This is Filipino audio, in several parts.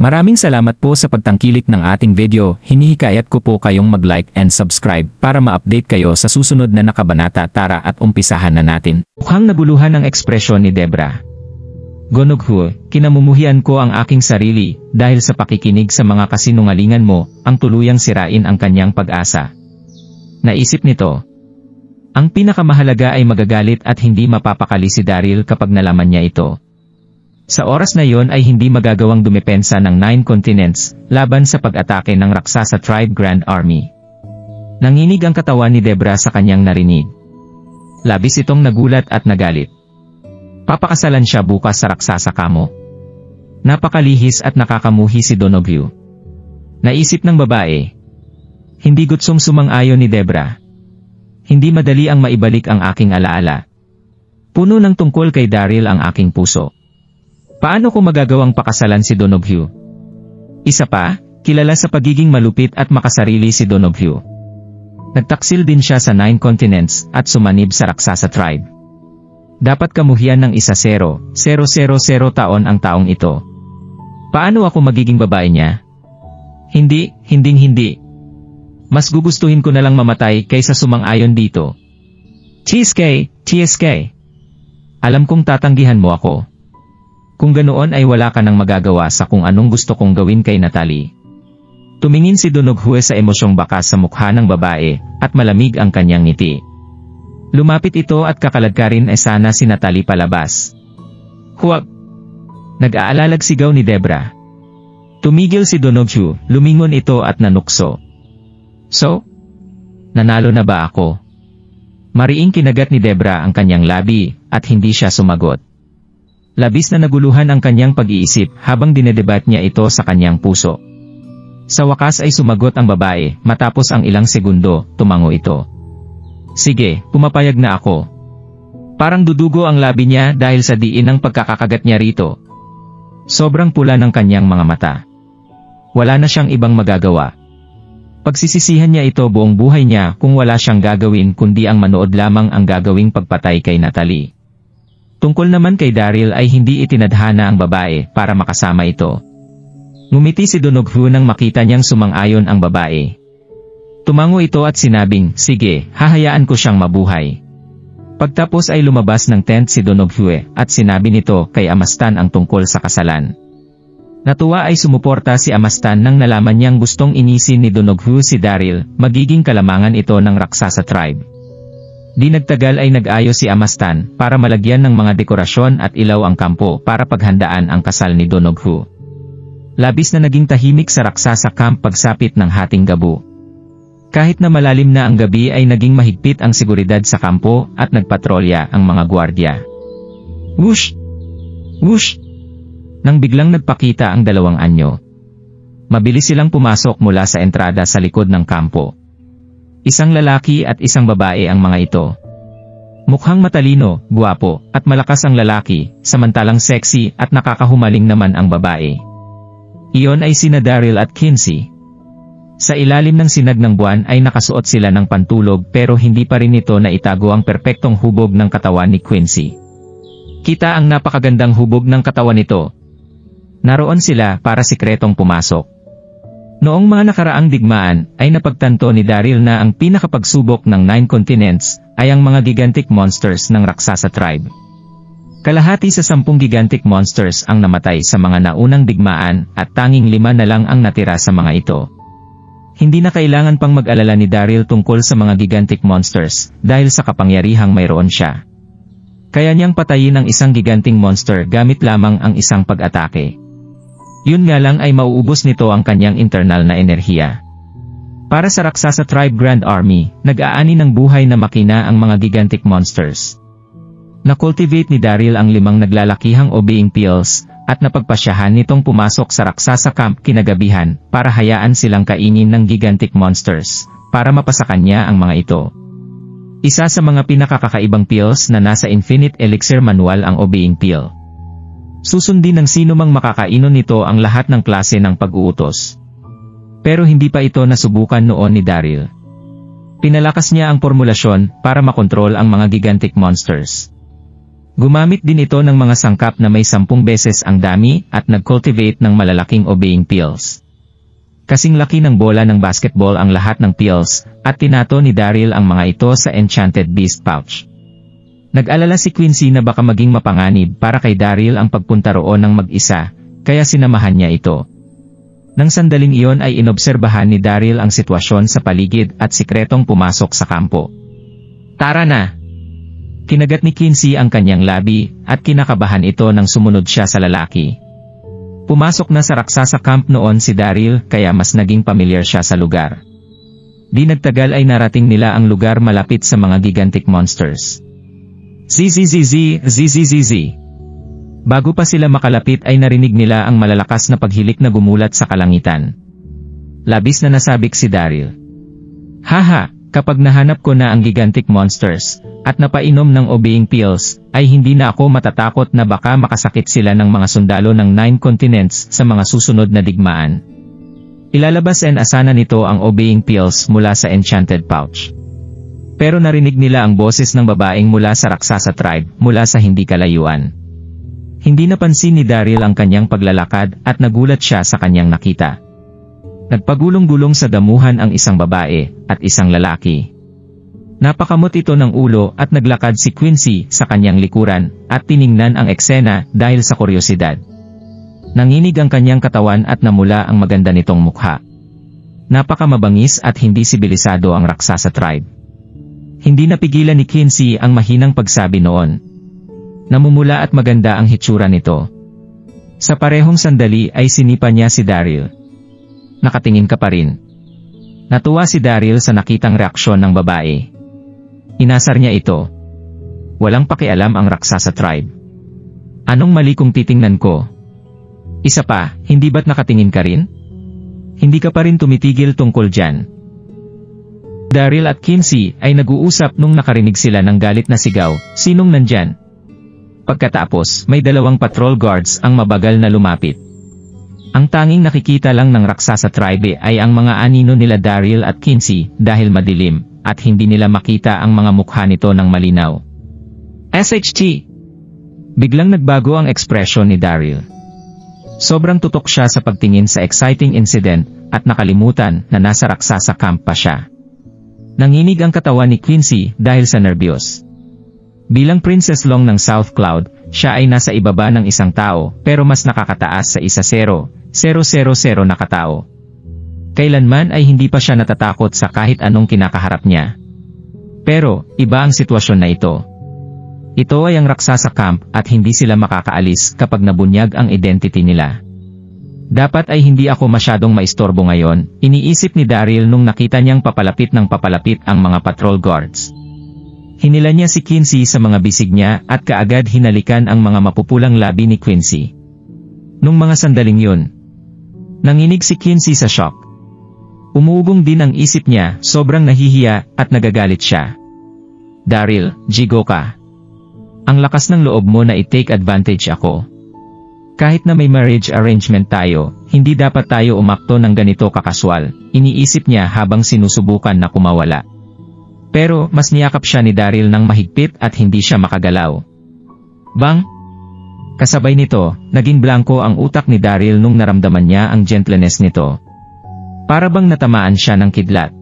Maraming salamat po sa pagtangkilik ng ating video. Hinihikayat ko po kayong mag-like and subscribe para ma-update kayo sa susunod na nakabanata. Tara at umpisahan na natin. Mukhang naguluhan ang ekspresyon ni Debra. Gonoghu, kinamumuhian ko ang aking sarili dahil sa pakikinig sa mga kasinungalingan mo, ang tuluyang sirain ang kanyang pag-asa. Naisip nito. Ang pinakamahalaga ay magagalit at hindi mapapakali si Daryl kapag nalaman niya ito. Sa oras na yon ay hindi magagawang dumepensa ng 9 continents laban sa pag-atake ng Raksasa Tribe Grand Army. Nanginig ang katawan ni Debra sa kanyang narinig. Labis itong nagulat at nagalit. Papakasalan siya bukas sa Raksasa Kamo. Napakalihis at nakakamuhi si Gonoghu. Naisip ng babae. Hindi gutsong sumang-ayon ni Debra. Hindi madali ang maibalik ang aking alaala. Puno ng tungkol kay Daryl ang aking puso. Paano ko magagawang pakasalan si Gonoghu? Isa pa, kilala sa pagiging malupit at makasarili si Gonoghu. Nagtaksil din siya sa 9 continents at sumanib sa Raksasa Tribe. Dapat kamuhian ng 1-0-0-0 taon ang taong ito. Paano ako magiging babae niya? Hindi. Mas gugustuhin ko na lang mamatay kaysa sumang-ayon dito. TSK. Alam kong tatanggihan mo ako. Kung ganoon ay wala ka nang magagawa sa kung anong gusto kong gawin kay Natalie. Tumingin si Gonoghu sa emosyong bakas sa mukha ng babae, at malamig ang kanyang ngiti. Lumapit ito at kakaladkarin ay sana si Natalie palabas. Huwag! Nag-aalalag sigaw ni Debra. Tumigil si Gonoghu, lumingon ito at nanukso. So? Nanalo na ba ako? Mariing kinagat ni Debra ang kanyang labi, at hindi siya sumagot. Labis na naguluhan ang kanyang pag-iisip habang dinedebat niya ito sa kanyang puso. Sa wakas ay sumagot ang babae, matapos ang ilang segundo, tumango ito. Sige, pumapayag na ako. Parang dudugo ang labi niya dahil sa diin ng pagkakakagat niya rito. Sobrang pula ng kanyang mga mata. Wala na siyang ibang magagawa. Pagsisisihan niya ito buong buhay niya kung wala siyang gagawin kundi ang manood lamang ang gagawing pagpatay kay Natalie. Tungkol naman kay Daryl ay hindi itinadhana ang babae para makasama ito. Ngumiti si Gonoghu nang makita niyang sumang-ayon ang babae. Tumango ito at sinabing, sige, hahayaan ko siyang mabuhay. Pagtapos ay lumabas ng tent si Gonoghu at sinabi nito kay Amastan ang tungkol sa kasalan. Natuwa ay sumuporta si Amastan nang nalaman niyang gustong inisin ni Gonoghu si Daryl, magiging kalamangan ito ng Raksasa Tribe. Di nagtagal ay nag-ayos si Amastan para malagyan ng mga dekorasyon at ilaw ang kampo para paghandaan ang kasal ni Gonoghu. Labis na naging tahimik sa Raksasa Camp pagsapit ng hating gabu. Kahit na malalim na ang gabi ay naging mahigpit ang seguridad sa kampo at nagpatrolya ang mga gwardya. Whoosh! Whoosh! Nang biglang nagpakita ang dalawang anyo. Mabilis silang pumasok mula sa entrada sa likod ng kampo. Isang lalaki at isang babae ang mga ito. Mukhang matalino, guwapo, at malakas ang lalaki, samantalang sexy at nakakahumaling naman ang babae. Iyon ay sina Daryl at Kinsey. Sa ilalim ng sinag ng buwan ay nakasuot sila ng pantulog pero hindi pa rin ito na itago ang perpektong hubog ng katawan ni Quincy. Kita ang napakagandang hubog ng katawan nito. Naroon sila para sikretong pumasok. Noong mga nakaraang digmaan, ay napagtanto ni Daryl na ang pinakapagsubok ng 9 continents ay ang mga gigantic monsters ng Raksasa Tribe. Kalahati sa 10 gigantic monsters ang namatay sa mga naunang digmaan at tanging 5 na lang ang natira sa mga ito. Hindi na kailangan pang mag-alala ni Daryl tungkol sa mga gigantic monsters dahil sa kapangyarihang mayroon siya. Kaya niyang patayin ang isang giganting monster gamit lamang ang isang pag-atake. Yun nga lang ay mauubos nito ang kanyang internal na enerhiya. Para sa Raksasa Tribe Grand Army, nag-aani ng buhay na makina ang mga gigantic monsters. Na-cultivate ni Daryl ang 5 naglalakihang obeying pills, at napagpasyahan nitong pumasok sa Raksasa Camp kinagabihan para hayaan silang kainin ng gigantic monsters, para mapasakan niya ang mga ito. Isa sa mga pinakakakaibang pills na nasa Infinite Elixir Manual ang obeying pill. Susundin ng sino mang makakainom nito ang lahat ng klase ng pag-uutos. Pero hindi pa ito nasubukan noon ni Daryl. Pinalakas niya ang formulasyon para makontrol ang mga gigantic monsters. Gumamit din ito ng mga sangkap na may 10 beses ang dami at nag-cultivate ng malalaking obeying pills. Kasing laki ng bola ng basketball ang lahat ng pills, at tinato ni Daryl ang mga ito sa Enchanted Beast pouch. Nag-alala si Quincy na baka maging mapanganib para kay Daryl ang pagpunta roon ng mag-isa, kaya sinamahan niya ito. Nang sandaling iyon ay inobserbahan ni Daryl ang sitwasyon sa paligid at sikretong pumasok sa kampo. "Tara na!" Kinagat ni Quincy ang kanyang labi, at kinakabahan ito nang sumunod siya sa lalaki. Pumasok na sa raksasa camp noon si Daryl, kaya mas naging pamilyar siya sa lugar. Di nagtagal ay narating nila ang lugar malapit sa mga gigantic monsters. Zzz. Bago pa sila makalapit ay narinig nila ang malalakas na paghilik na gumulat sa kalangitan. Labis na nasabik si Daryl. "Haha, kapag nahanap ko na ang gigantic monsters, at napainom ng obeying pills, ay hindi na ako matatakot na baka makasakit sila ng mga sundalo ng 9 continents sa mga susunod na digmaan." Ilalabas and asana nito ang obeying pills mula sa enchanted pouch. Pero narinig nila ang boses ng babaeng mula sa raksasa tribe, mula sa hindi kalayuan. Hindi napansin ni Daryl ang kanyang paglalakad at nagulat siya sa kanyang nakita. Nagpagulong-gulong sa damuhan ang isang babae at isang lalaki. Napakamot ito ng ulo at naglakad si Quincy sa kanyang likuran at tiningnan ang eksena dahil sa kuryosidad. Nanginig ang kanyang katawan at namula ang maganda nitong mukha. Napakamabangis at hindi sibilisado ang raksasa tribe. Hindi napigilan ni Quincy ang mahinang pagsabi noon. Namumula at maganda ang hitsura nito. Sa parehong sandali ay sinipa niya si Daryl. "Nakatingin ka pa rin." Natuwa si Daryl sa nakitang reaksyon ng babae. Inasar niya ito. Walang pakialam ang raksasa tribe. "Anong mali kung titingnan ko? Isa pa, hindi ba't nakatingin ka rin? Hindi ka pa rin tumitigil tungkol dyan." Daryl at Quincy ay nag-uusap nung nakarinig sila ng galit na sigaw, "Sinong nandyan?" Pagkatapos, may 2 patrol guards ang mabagal na lumapit. Ang tanging nakikita lang ng raksasa tribe ay ang mga anino nila Daryl at Quincy dahil madilim, at hindi nila makita ang mga mukha nito ng malinaw. "SHT!" Biglang nagbago ang ekspresyon ni Daryl. Sobrang tutok siya sa pagtingin sa exciting incident, at nakalimutan na nasa raksasa camp pa siya. Nanginig ang katawan ni Quincy dahil sa nervyos. Bilang Princess Long ng South Cloud, siya ay nasa ibaba ng isang tao, pero mas nakakataas sa 1,000 na katao. Kailanman ay hindi pa siya natatakot sa kahit anong kinakaharap niya. Pero, iba ang sitwasyon na ito. Ito ay ang raksasa camp at hindi sila makakaalis kapag nabunyag ang identity nila. Dapat ay hindi ako masyadong maistorbo ngayon, iniisip ni Daryl nung nakita niyang papalapit ng papalapit ang mga patrol guards. Hinila niya si Quincy sa mga bisig niya at kaagad hinalikan ang mga mapupulang labi ni Quincy. Nung mga sandaling yun, nanginig si Quincy sa shock. Umuugong din ang isip niya, sobrang nahihiya at nagagalit siya. "Daryl, jigo ka. Ang lakas ng loob mo na i-take advantage ako. Kahit na may marriage arrangement tayo, hindi dapat tayo umakto ng ganito kakaswal," iniisip niya habang sinusubukan na kumawala. Pero mas niyakap siya ni Daryl ng mahigpit at hindi siya makagalaw. Bang! Kasabay nito, naging blanko ang utak ni Daryl nung naramdaman niya ang gentleness nito. Para bang natamaan siya ng kidlat.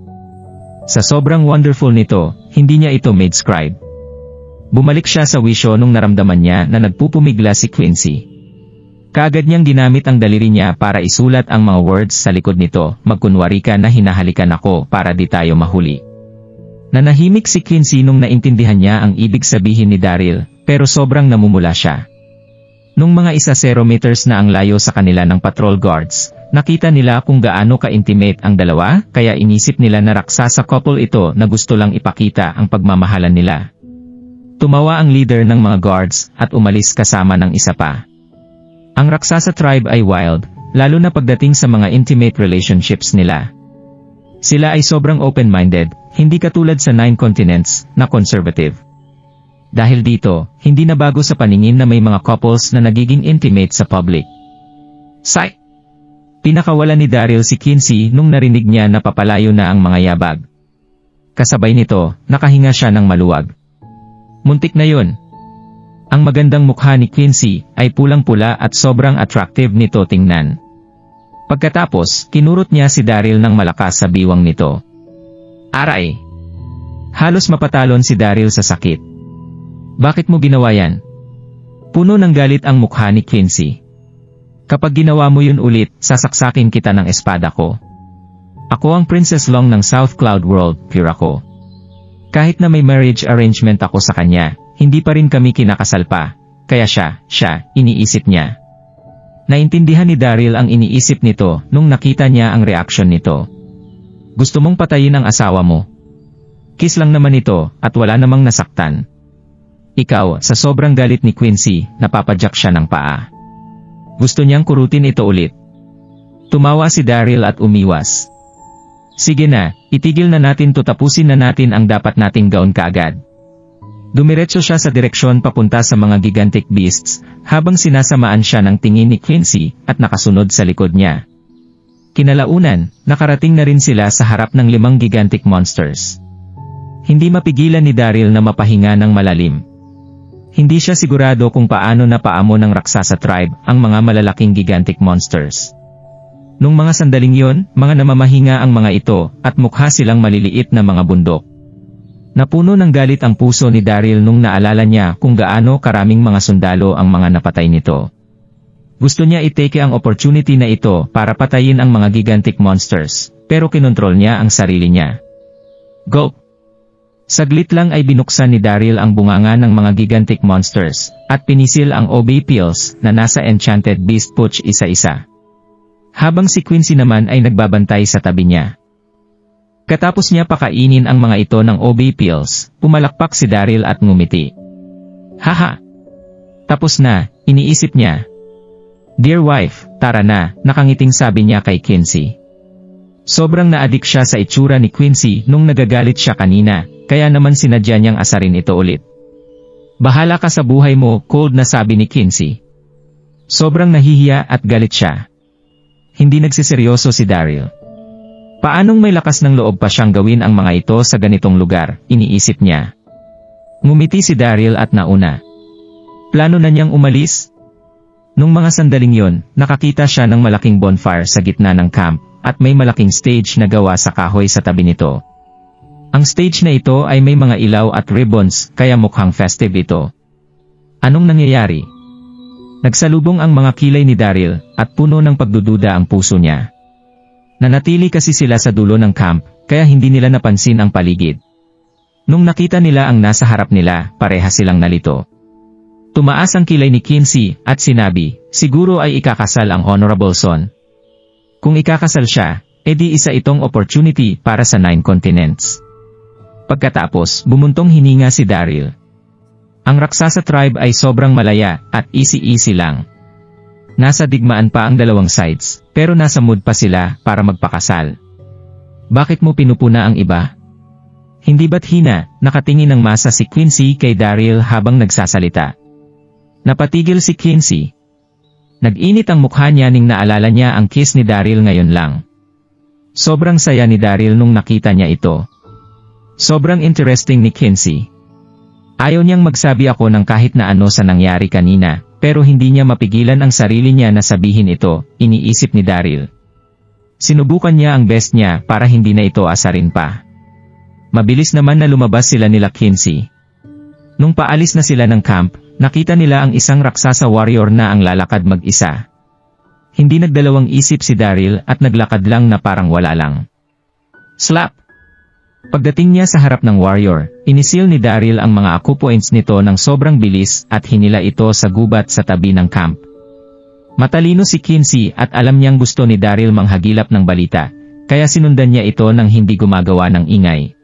Sa sobrang wonderful nito, hindi niya ito made scribe. Bumalik siya sa wisyo nung naramdaman niya na nagpupumigla si Quincy. Kaagad niyang ginamit ang daliri niya para isulat ang mga words sa likod nito, "Magkunwari ka na hinahalikan ako para di tayo mahuli." Nanahimik si Quincy nung naintindihan niya ang ibig sabihin ni Daryl, pero sobrang namumula siya. Nung mga 1 meters na ang layo sa kanila ng patrol guards, nakita nila kung gaano ka-intimate ang dalawa, kaya inisip nila na raksasa couple ito na gusto lang ipakita ang pagmamahalan nila. Tumawa ang leader ng mga guards at umalis kasama ng isa pa. Ang raksasa tribe ay wild, lalo na pagdating sa mga intimate relationships nila. Sila ay sobrang open-minded, hindi katulad sa 9 continents na conservative. Dahil dito, hindi na bago sa paningin na may mga couples na nagiging intimate sa public. Psych! Pinakawala ni Daryl si Quincy nung narinig niya na papalayo na ang mga yabag. Kasabay nito, nakahinga siya ng maluwag. Muntik na yun. Ang magandang mukha ni Quincy ay pulang-pula at sobrang attractive nito tingnan. Pagkatapos, kinurot niya si Daryl ng malakas sa biwang nito. Aray! Halos mapatalon si Daryl sa sakit. Bakit mo ginawa yan? Puno ng galit ang mukha ni Quincy. Kapag ginawa mo yun ulit, sasaksakin kita ng espada ko. Ako ang Princess Long ng South Cloud World, pure ako. Kahit na may marriage arrangement ako sa kanya, hindi pa rin kami kinakasal pa, kaya siya, iniisip niya. Naintindihan ni Daryl ang iniisip nito nung nakita niya ang reaksyon nito. Gusto mong patayin ang asawa mo? Kiss lang naman ito at wala namang nasaktan. Ikaw, sa sobrang galit ni Quincy, napapadyak siya ng paa. Gusto niyang kurutin ito ulit. Tumawa si Daryl at umiwas. Sige na, itigil na natin to, tapusin na natin ang dapat nating gawin kaagad. Dumiretso siya sa direksyon papunta sa mga gigantic beasts, habang sinasamaan siya ng tingin ni Quincy at nakasunod sa likod niya. Kinalaunan, nakarating na rin sila sa harap ng 5 gigantic monsters. Hindi mapigilan ni Daryl na mapahinga ng malalim. Hindi siya sigurado kung paano napaamo ng Raksasa tribe ang mga malalaking gigantic monsters. Nung mga sandaling yon, mga namamahinga ang mga ito at mukha silang maliliit na mga bundok. Napuno ng galit ang puso ni Daryl nung naalala niya kung gaano karaming mga sundalo ang mga napatay nito. Gusto niya itake ang opportunity na ito para patayin ang mga gigantic monsters, pero kinontrol niya ang sarili niya. Go! Saglit lang ay binuksan ni Daryl ang bunganga ng mga gigantic monsters, at pinisil ang OB pills na nasa Enchanted Beast Pouch isa-isa. Habang si Quincy naman ay nagbabantay sa tabi niya. Katapos niya pakainin ang mga ito ng OB pills, pumalakpak si Daryl at ngumiti. Haha! Tapos na, iniisip niya. Dear wife, tara na, nakangiting sabi niya kay Quincy. Sobrang naadik siya sa itsura ni Quincy nung nagagalit siya kanina, kaya naman sinadya niyang asarin ito ulit. Bahala ka sa buhay mo, cold na sabi ni Quincy. Sobrang nahihiya at galit siya. Hindi nagsiseryoso si Daryl. Paanong may lakas ng loob pa siyang gawin ang mga ito sa ganitong lugar, iniisip niya. Ngumiti si Daryl at nauna. Plano na niyang umalis? Nung mga sandaling yon, nakakita siya ng malaking bonfire sa gitna ng camp, at may malaking stage na gawa sa kahoy sa tabi nito. Ang stage na ito ay may mga ilaw at ribbons, kaya mukhang festive ito. Anong nangyayari? Nagsalubong ang mga kilay ni Daryl, at puno ng pagdududa ang puso niya. Nanatili kasi sila sa dulo ng camp, kaya hindi nila napansin ang paligid. Nung nakita nila ang nasa harap nila, pareha silang nalito. Tumaas ang kilay ni Quincy, at sinabi, siguro ay ikakasal ang Honorable Son. Kung ikakasal siya, edi isa itong opportunity para sa 9 continents. Pagkatapos, bumuntong hininga si Daryl. Ang Raksasa tribe ay sobrang malaya, at easy-easy lang. Nasa digmaan pa ang dalawang sides, pero nasa mood pa sila para magpakasal. Bakit mo pinupuna ang iba? Hindi ba't hina, nakatingin ng masa si Quincy kay Daryl habang nagsasalita. Napatigil si Quincy. Nag-init ang mukha niya ning naalala niya ang kiss ni Daryl ngayon lang. Sobrang saya ni Daryl nung nakita niya ito. Sobrang interesting ni Quincy. Ayaw niyang magsabi ako ng kahit na ano sa nangyari kanina, pero hindi niya mapigilan ang sarili niya na sabihin ito, iniisip ni Daryl. Sinubukan niya ang best niya para hindi na ito asarin pa. Mabilis naman na lumabas sila nila Quincy. Nung paalis na sila ng camp, nakita nila ang isang raksasa warrior na ang lalakad mag-isa. Hindi nagdalawang isip si Daryl at naglakad lang na parang wala lang. Slap! Pagdating niya sa harap ng warrior, inisil ni Daryl ang mga aku points nito ng sobrang bilis at hinila ito sa gubat sa tabi ng camp. Matalino si Quincy at alam niyang gusto ni Daryl manghagilap ng balita, kaya sinundan niya ito nang hindi gumagawa ng ingay.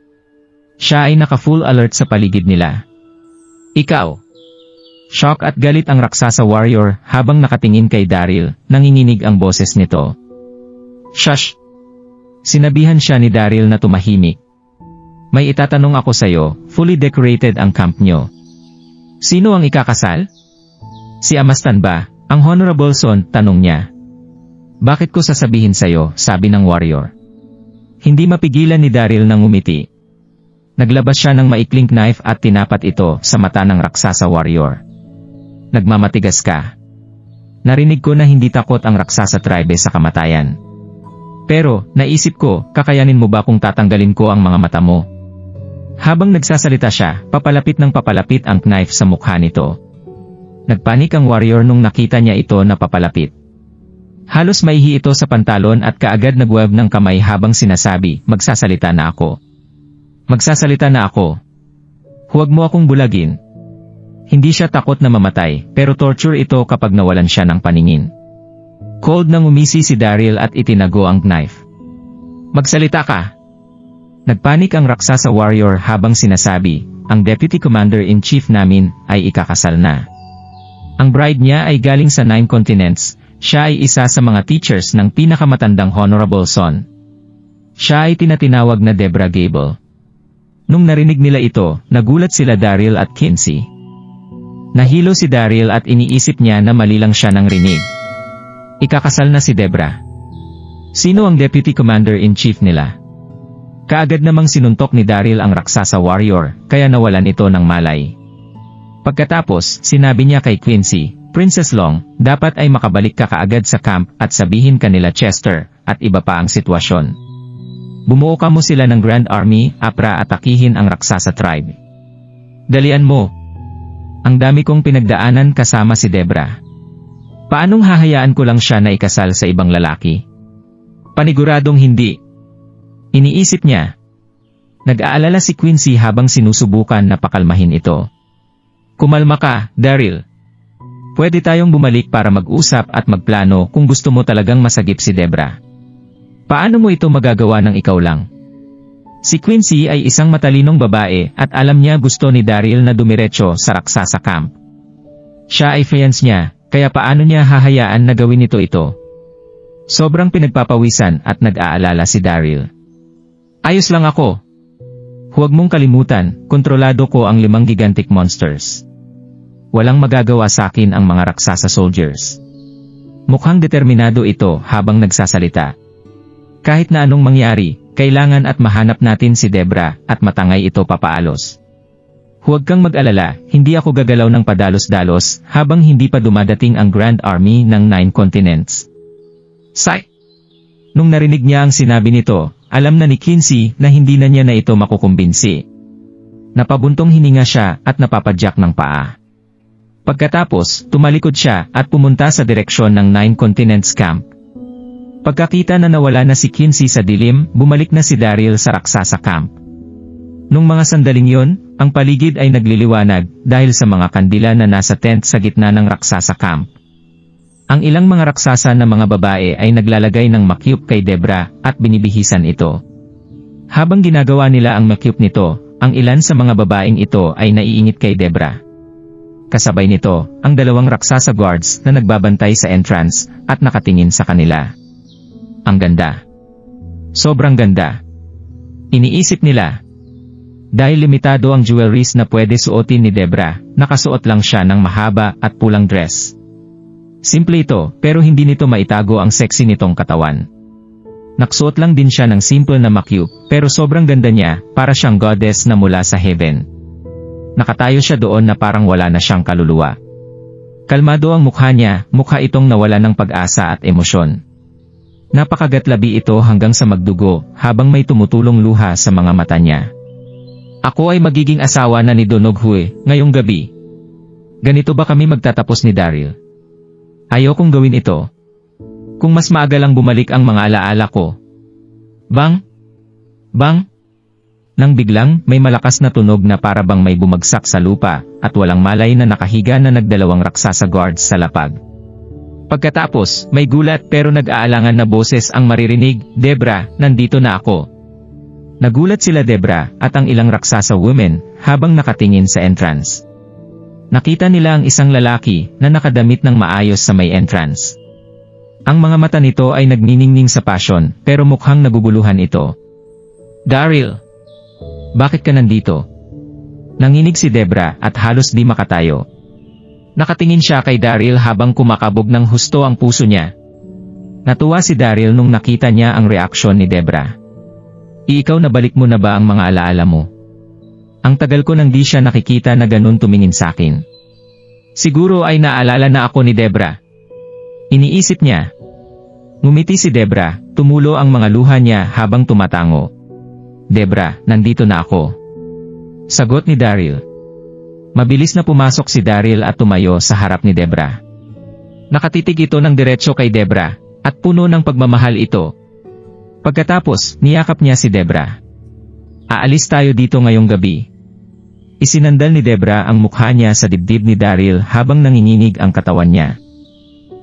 Siya ay naka-full alert sa paligid nila. Ikaw! Shock at galit ang raksasa warrior habang nakatingin kay Daryl, nanginginig ang boses nito. Shush! Sinabihan siya ni Daryl na tumahimik. May itatanong ako sa'yo, fully decorated ang camp nyo. Sino ang ikakasal? Si Amastan ba, ang Honorable Son, tanong niya. Bakit ko sasabihin sa'yo, sabi ng warrior. Hindi mapigilan ni Daryl na ngumiti. Naglabas siya ng maikling knife at tinapat ito sa mata ng raksasa warrior. Nagmamatigas ka. Narinig ko na hindi takot ang raksasa tribe sa kamatayan. Pero, naisip ko, kakayanin mo ba kung tatanggalin ko ang mga mata mo? Habang nagsasalita siya, papalapit ang knife sa mukha nito. Nagpanik ang warrior nung nakita niya ito na papalapit. Halos maihi ito sa pantalon at kaagad nagwave ng kamay habang sinasabi, magsasalita na ako. Magsasalita na ako. Huwag mo akong bulagin. Hindi siya takot na mamatay, pero torture ito kapag nawalan siya ng paningin. Cold nang umisi si Daryl at itinago ang knife. Magsalita ka! Nagpanik ang raksasa warrior habang sinasabi, ang Deputy Commander-in-Chief namin ay ikakasal na. Ang bride niya ay galing sa 9 continents, siya ay isa sa mga teachers ng pinakamatandang Honorable Son. Siya ay tinatinawag na Deborah Gable. Nung narinig nila ito, nagulat sila Daryl at Kinsey. Nahilo si Daryl at iniisip niya na mali lang siya ng rinig. Ikakasal na si Deborah. Sino ang Deputy Commander-in-Chief nila? Kaagad namang sinuntok ni Daryl ang raksasa warrior, kaya nawalan ito ng malay. Pagkatapos, sinabi niya kay Quincy, Princess Long, dapat ay makabalik ka kaagad sa camp at sabihin kanila Chester, at iba pa ang sitwasyon. Bumuo ka mo sila ng Grand Army, para atakihin ang raksasa tribe. Dalian mo. Ang dami kong pinagdaanan kasama si Deborah. Paanong hahayaan ko lang siya na ikasal sa ibang lalaki? Paniguradong hindi. Iniisip niya. Nag-aalala si Quincy habang sinusubukan na pakalmahin ito. Kumalma ka, Daryl. Pwede tayong bumalik para mag-usap at magplano kung gusto mo talagang masagip si Deborah. Paano mo ito magagawa ng ikaw lang? Si Quincy ay isang matalinong babae at alam niya gusto ni Daryl na dumiretso sa raksasa camp. Siya ay fiancé niya, kaya paano niya hahayaan na gawin ito? Sobrang pinagpapawisan at nag-aalala si Daryl. Ayos lang ako. Huwag mong kalimutan, kontrolado ko ang 5 gigantic monsters. Walang magagawa sa akin ang mga raksasa soldiers. Mukhang determinado ito habang nagsasalita. Kahit na anong mangyari, kailangan at mahanap natin si Deborah at matangay ito papaalos. Huwag kang mag-alala, hindi ako gagalaw ng padalos-dalos habang hindi pa dumadating ang Grand Army ng 9 continents. Say! Nung narinig niya ang sinabi nito, alam na ni Kinsey na hindi na niya na ito makukumbinsi. Napabuntong hininga siya at napapadyak ng paa. Pagkatapos, tumalikod siya at pumunta sa direksyon ng 9 continents camp. Pagkakita na nawala na si Kinsey sa dilim, bumalik na si Daryl sa raksasa camp. Nung mga sandaling yon, ang paligid ay nagliliwanag dahil sa mga kandila na nasa tent sa gitna ng raksasa camp. Ang ilang mga raksasa na mga babae ay naglalagay ng makyup kay Deborah at binibihisan ito. Habang ginagawa nila ang makyup nito, ang ilan sa mga babaeng ito ay naiingit kay Deborah. Kasabay nito, ang 2 raksasa guards na nagbabantay sa entrance at nakatingin sa kanila. Ang ganda. Sobrang ganda. Iniisip nila. Dahil limitado ang jewelries na pwede suotin ni Deborah, nakasuot lang siya ng mahaba at pulang dress. Simple ito, pero hindi nito maitago ang sexy nitong katawan. Naksuot lang din siya ng simple na makyup, pero sobrang ganda niya, para siyang goddess na mula sa heaven. Nakatayo siya doon na parang wala na siyang kaluluwa. Kalmado ang mukha niya, mukha itong nawala ng pag-asa at emosyon. Napakagatlabi ito hanggang sa magdugo, habang may tumutulong luha sa mga mata niya. Ako ay magiging asawa na ni Donoghue, ngayong gabi. Ganito ba kami magtatapos ni Daryl? Ayokong gawin ito. Kung mas maaga lang bumalik ang mga alaala ko. Bang! Bang! Nang biglang, may malakas na tunog na para bang may bumagsak sa lupa, at walang malay na nakahiga na nagdalawang raksasa guards sa lapag. Pagkatapos, may gulat pero nag-aalangan na boses ang maririnig, Deborah, nandito na ako. Nagulat sila Deborah at ang ilang raksasa women habang nakatingin sa entrance. Nakita nila ang isang lalaki na nakadamit ng maayos sa may entrance. Ang mga mata nito ay nagniningning sa passion pero mukhang naguguluhan ito. Daryl! Bakit ka nandito? Nanginig si Deborah at halos di makatayo. Nakatingin siya kay Daryl habang kumakabog ng husto ang puso niya. Natuwa si Daryl nung nakita niya ang reaksyon ni Deborah. Ikaw nabalik mo na ba ang mga alaala mo? Ang tagal ko nang di siya nakikita na ganun tumingin sa akin. Siguro ay naalala na ako ni Debra. Iniisip niya. Ngumiti si Debra, tumulo ang mga luha niya habang tumatango. Debra, nandito na ako. Sagot ni Daryl. Mabilis na pumasok si Daryl at tumayo sa harap ni Debra. Nakatitig ito ng diretso kay Debra, at puno ng pagmamahal ito. Pagkatapos, niyakap niya si Debra. Aalis tayo dito ngayong gabi. Isinandal ni Debra ang mukha niya sa dibdib ni Daryl habang nanginginig ang katawan niya.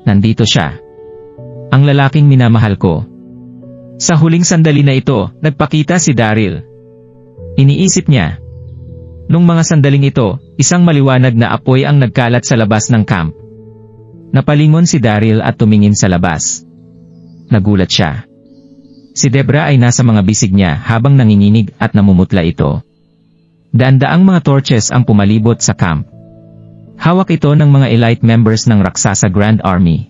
Nandito siya. Ang lalaking minamahal ko. Sa huling sandali na ito, nagpakita si Daryl. Iniisip niya. Nung mga sandaling ito, isang maliwanag na apoy ang nagkalat sa labas ng camp. Napalingon si Daryl at tumingin sa labas. Nagulat siya. Si Debra ay nasa mga bisig niya habang nanginginig at namumutla ito. Daan-daang mga torches ang pumalibot sa camp. Hawak ito ng mga elite members ng Raksasa Grand Army.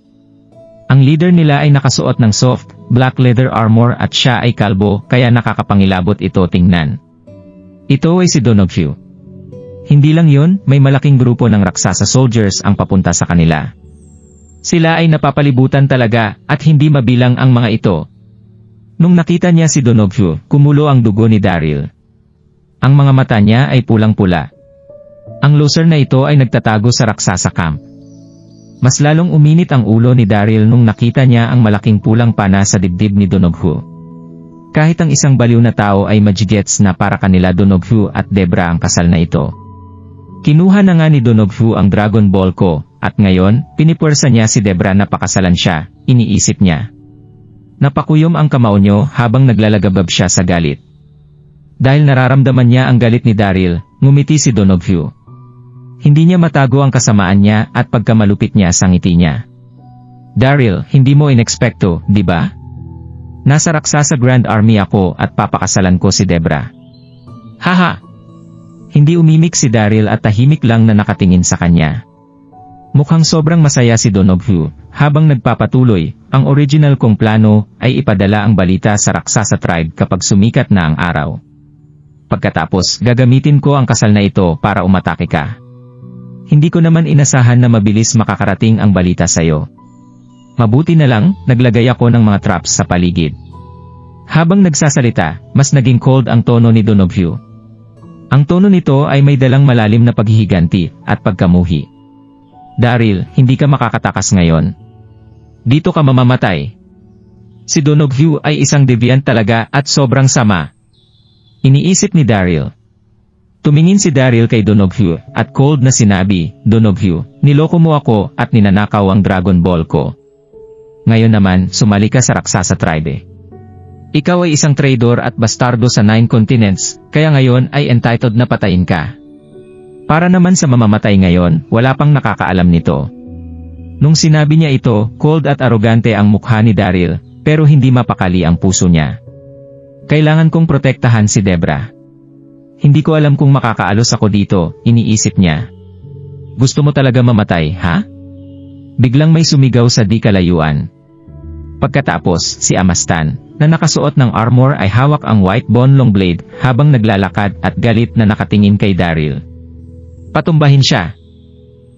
Ang leader nila ay nakasuot ng soft, black leather armor at siya ay kalbo kaya nakakapangilabot ito tingnan. Ito ay si Donoghu. Hindi lang yun, may malaking grupo ng Raksasa soldiers ang papunta sa kanila. Sila ay napapalibutan talaga at hindi mabilang ang mga ito. Nung nakita niya si Donoghu, kumulo ang dugo ni Daryl. Ang mga mata niya ay pulang-pula. Ang loser na ito ay nagtatago sa Raksasa camp. Mas lalong uminit ang ulo ni Daryl nung nakita niya ang malaking pulang pana sa dibdib ni Donoghu. Kahit ang isang baliw na tao ay magigets na para kanila Donoghu at Debra ang kasal na ito. Kinuha na nga ni Donoghu ang Dragon Ball ko, at ngayon, pinipwersa niya si Debra na pakasalan siya, iniisip niya. Napakuyom ang kamao niyo habang naglalagabab siya sa galit. Dahil nararamdaman niya ang galit ni Daryl, ngumiti si Donoghu. Hindi niya matago ang kasamaan niya at pagkamalupit niya sa ngiti niya. Daryl, hindi mo inekspekto, di ba? Nasa Raksasa Grand Army ako at papakasalan ko si Debra. Haha! Hindi umimik si Daryl at tahimik lang na nakatingin sa kanya. Mukhang sobrang masaya si Donoghu, habang nagpapatuloy, ang original kong plano ay ipadala ang balita sa Raksasa tribe kapag sumikat na ang araw. Pagkatapos, gagamitin ko ang kasal na ito para umatake ka. Hindi ko naman inasahan na mabilis makakarating ang balita sa'yo. Mabuti na lang, naglagay ako ng mga traps sa paligid. Habang nagsasalita, mas naging cold ang tono ni Donoghu. Ang tono nito ay may dalang malalim na paghihiganti at pagkamuhi. Daryl, hindi ka makakatakas ngayon. Dito ka mamamatay. Si Donoghu ay isang deviant talaga at sobrang sama. Iniisip ni Daryl. Tumingin si Daryl kay Donoghu at cold na sinabi, Donoghu, niloko mo ako at ninanakaw ang Dragon Ball ko. Ngayon naman, sumali ka sa Raksasa tribe. Ikaw ay isang traitor at bastardo sa 9 continents, kaya ngayon ay entitled na patayin ka. Para naman sa mamamatay ngayon, wala pang nakakaalam nito. Nung sinabi niya ito, cold at arogante ang mukha ni Daryl, pero hindi mapakali ang puso niya. Kailangan kong protektahan si Debra. Hindi ko alam kung makakaalos ako dito, iniisip niya. Gusto mo talaga mamatay, ha? Biglang may sumigaw sa di kalayuan. Pagkatapos, si Amastan, na nakasuot ng armor ay hawak ang white bone long blade habang naglalakad at galit na nakatingin kay Daryl. Patumbahin siya.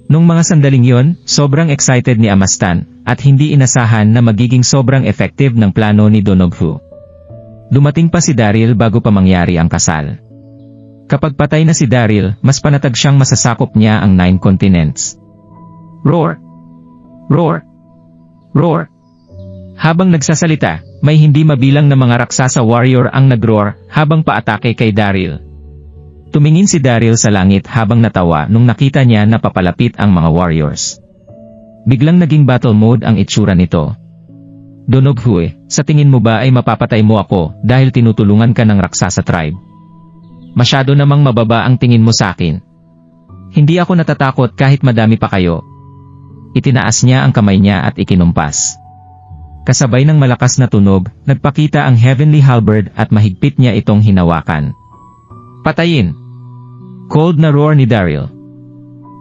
Nung mga sandaling yon, sobrang excited ni Amastan at hindi inasahan na magiging sobrang effective ng plano ni Donoghu. Dumating pa si Daryl bago pa mangyari ang kasal. Kapag patay na si Daryl, mas panatag siyang masasakop niya ang 9 continents. Roar! Roar! Roar! Habang nagsasalita, may hindi mabilang na mga Raksasa warrior ang nag-roar habang paatake kay Daryl. Tumingin si Daryl sa langit habang natawa nung nakita niya na papalapit ang mga warriors. Biglang naging battle mode ang itsura nito. Donoghu, sa tingin mo ba ay mapapatay mo ako dahil tinutulungan ka ng Raksasa tribe? Masyado namang mababa ang tingin mo sa akin. Hindi ako natatakot kahit madami pa kayo. Itinaas niya ang kamay niya at ikinumpas. Kasabay ng malakas na tunog, nagpakita ang Heavenly Halberd at mahigpit niya itong hinawakan. Patayin! Cold na roar ni Daryl.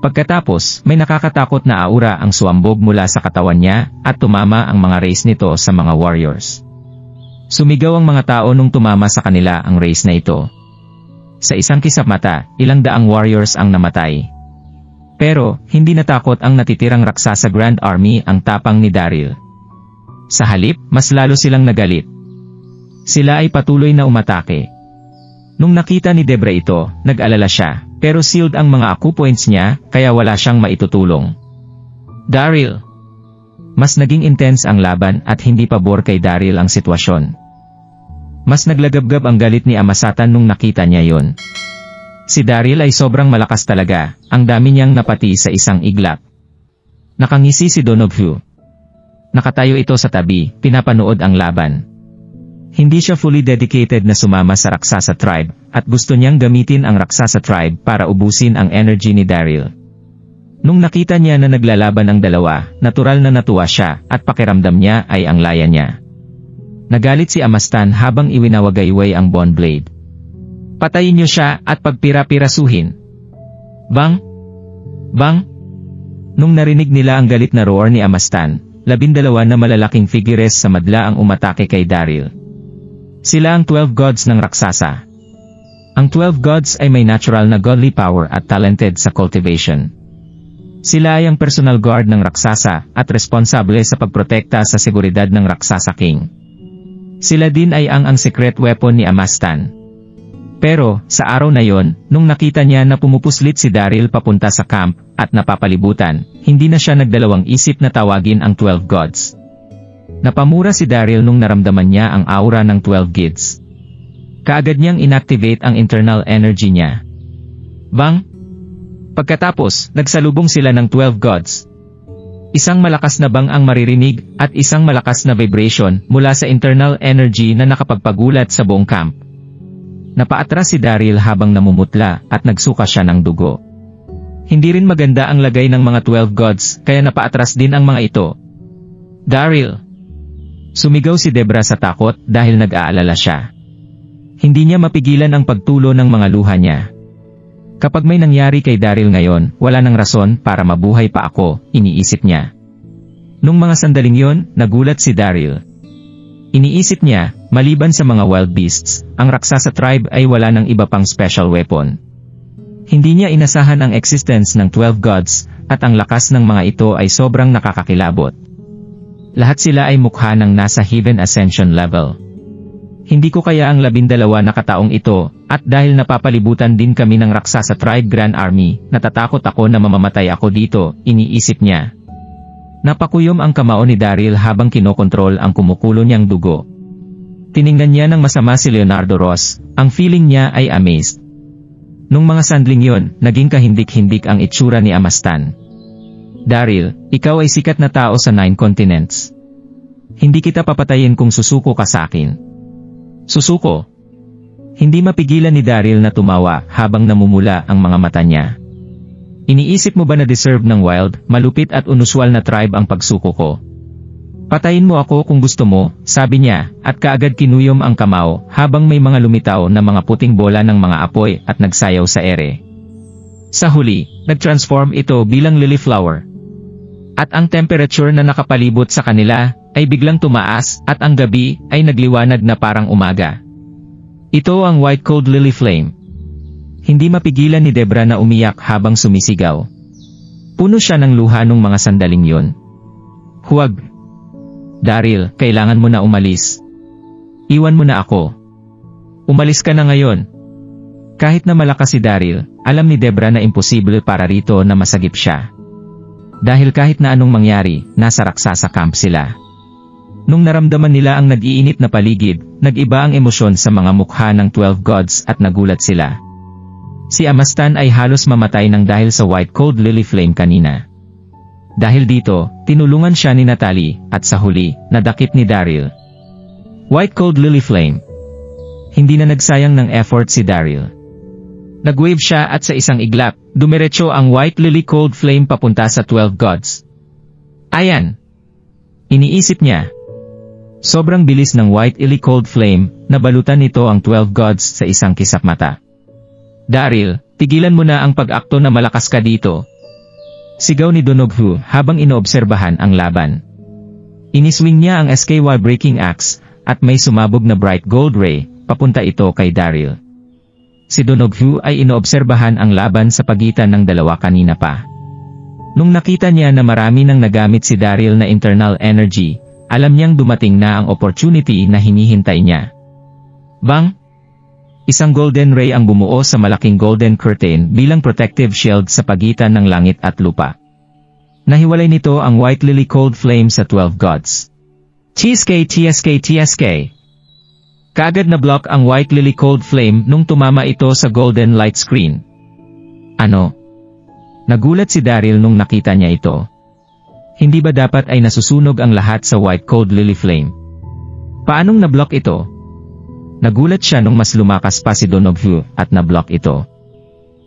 Pagkatapos, may nakakatakot na aura ang suwambog mula sa katawan niya at tumama ang mga rays nito sa mga warriors. Sumigaw ang mga tao nung tumama sa kanila ang rays na ito. Sa isang kisap mata, ilang daang warriors ang namatay. Pero, hindi natakot ang natitirang raksasa Grand Army ang tapang ni Daryl. Sa halip, mas lalo silang nagalit. Sila ay patuloy na umatake. Nung nakita ni Debra ito, nag-alala siya, pero sealed ang mga aku points niya, kaya wala siyang maitutulong. Daryl. Mas naging intense ang laban at hindi pabor kay Daryl ang sitwasyon. Mas naglagabgab ang galit ni Amasatan nung nakita niya yon. Si Daryl ay sobrang malakas talaga, ang dami niyang napati sa isang iglap. Nakangisi si Donoghu. Nakatayo ito sa tabi, pinapanood ang laban. Hindi siya fully dedicated na sumama sa Raksasa Tribe, at gusto niyang gamitin ang Raksasa Tribe para ubusin ang energy ni Daryl. Nung nakita niya na naglalaban ang dalawa, natural na natuwa siya, at pakiramdam niya ay ang laya niya. Nagalit si Amastan habang iwinawagayway ang Bone Blade. Patayin niyo siya at pagpira-pirasuhin. Bang! Bang! Nung narinig nila ang galit na roar ni Amastan, 12 na malalaking figures sa madla ang umatake kay Daryl. Sila ang 12 gods ng raksasa. Ang 12 gods ay may natural na godly power at talented sa cultivation. Sila ay ang personal guard ng raksasa at responsable sa pagprotekta sa seguridad ng Raksasa King. Sila din ay ang secret weapon ni Amastan. Pero, sa araw na yon, nung nakita niya na pumupuslit si Daryl papunta sa camp, at napapalibutan, hindi na siya nagdalawang isip na tawagin ang 12 gods. Napamura si Daryl nung naramdaman niya ang aura ng 12 gods. Kaagad niyang inactivate ang internal energy niya. Bang! Pagkatapos, nagsalubong sila ng 12 gods. Isang malakas na bang ang maririnig, at isang malakas na vibration mula sa internal energy na nakapagpagulat sa buong camp. Napaatras si Daryl habang namumutla at nagsuka siya ng dugo. Hindi rin maganda ang lagay ng mga 12 gods, kaya napaatras din ang mga ito. Daryl! Sumigaw si Debra sa takot dahil nag-aalala siya. Hindi niya mapigilan ang pagtulo ng mga luha niya. Kapag may nangyari kay Daryl ngayon, wala nang rason para mabuhay pa ako, iniisip niya. Nung mga sandaling yon, nagulat si Daryl. Iniisip niya, maliban sa mga wild beasts, ang Raksasa Tribe ay wala ng iba pang special weapon. Hindi niya inasahan ang existence ng 12 gods, at ang lakas ng mga ito ay sobrang nakakakilabot. Lahat sila ay mukha ng nasa Heaven Ascension level. Hindi ko kaya ang 12 na kataong ito, at dahil napapalibutan din kami ng Raksasa Tribe Grand Army, natatakot ako na mamamatay ako dito, iniisip niya. Napakuyom ang kamao ni Daryl habang kinokontrol ang kumukulo niyang dugo. Tiningnan niya ng masama si Leonardo Ross, ang feeling niya ay amazed. Nung mga sandling yon, naging kahindik-hindik ang itsura ni Amastan. Daryl, ikaw ay sikat na tao sa 9 continents. Hindi kita papatayin kung susuko ka sa akin. Susuko. Hindi mapigilan ni Daryl na tumawa habang namumula ang mga mata niya. Iniisip mo ba na deserve ng wild, malupit at unusual na tribe ang pagsuko ko? Patayin mo ako kung gusto mo, sabi niya, at kaagad kinuyom ang kamao habang may mga lumitaw na mga puting bola ng mga apoy at nagsayaw sa ere. Sa huli, nag-transform ito bilang lily flower. At ang temperature na nakapalibot sa kanila ay biglang tumaas at ang gabi ay nagliwanag na parang umaga. Ito ang White Cold Lily Flame. Hindi mapigilan ni Debra na umiyak habang sumisigaw. Puno siya ng luha nung mga sandaling yon. Huwag. Daryl, kailangan mo na umalis. Iwan mo na ako. Umalis ka na ngayon. Kahit na malakas si Daryl, alam ni Debra na imposible para rito na masagip siya. Dahil kahit na anong mangyari, nasa Raksasa Camp sila. Nung naramdaman nila ang nag-iinit na paligid, nag-iba ang emosyon sa mga mukha ng 12 gods at nagulat sila. Si Amastan ay halos mamatay ng dahil sa White Cold Lily Flame kanina. Dahil dito, tinulungan siya ni Natalie, at sa huli, nadakip ni Daryl. White Cold Lily Flame. Hindi na nagsayang ng effort si Daryl. Nag-wave siya at sa isang iglap, dumiretso ang White Lily Cold Flame papunta sa 12 gods. Ayan! Iniisip niya. Sobrang bilis ng White Lily Cold Flame, nabalutan nito ang 12 gods sa isang kisap mata. Daryl, tigilan mo na ang pag-akto na malakas ka dito. Sigaw ni Donoghu habang inoobserbahan ang laban. Iniswing niya ang SKY Breaking Axe, at may sumabog na bright gold ray, papunta ito kay Daryl. Si Donoghu ay inoobserbahan ang laban sa pagitan ng dalawa kanina pa. Nung nakita niya na marami nang nagamit si Daryl na internal energy, alam niyang dumating na ang opportunity na hinihintay niya. Bang! Isang golden ray ang bumuo sa malaking golden curtain bilang protective shield sa pagitan ng langit at lupa. Nahiwalay nito ang White Lily Cold Flame sa 12 gods. TSK. Kaagad na block ang White Lily Cold Flame nung tumama ito sa golden light screen. Ano? Nagulat si Daryl nung nakita niya ito. Hindi ba dapat ay nasusunog ang lahat sa White Cold Lily Flame? Paanong na-block ito? Nagulat siya nung mas lumakas pa si Donoghu at na-block ito.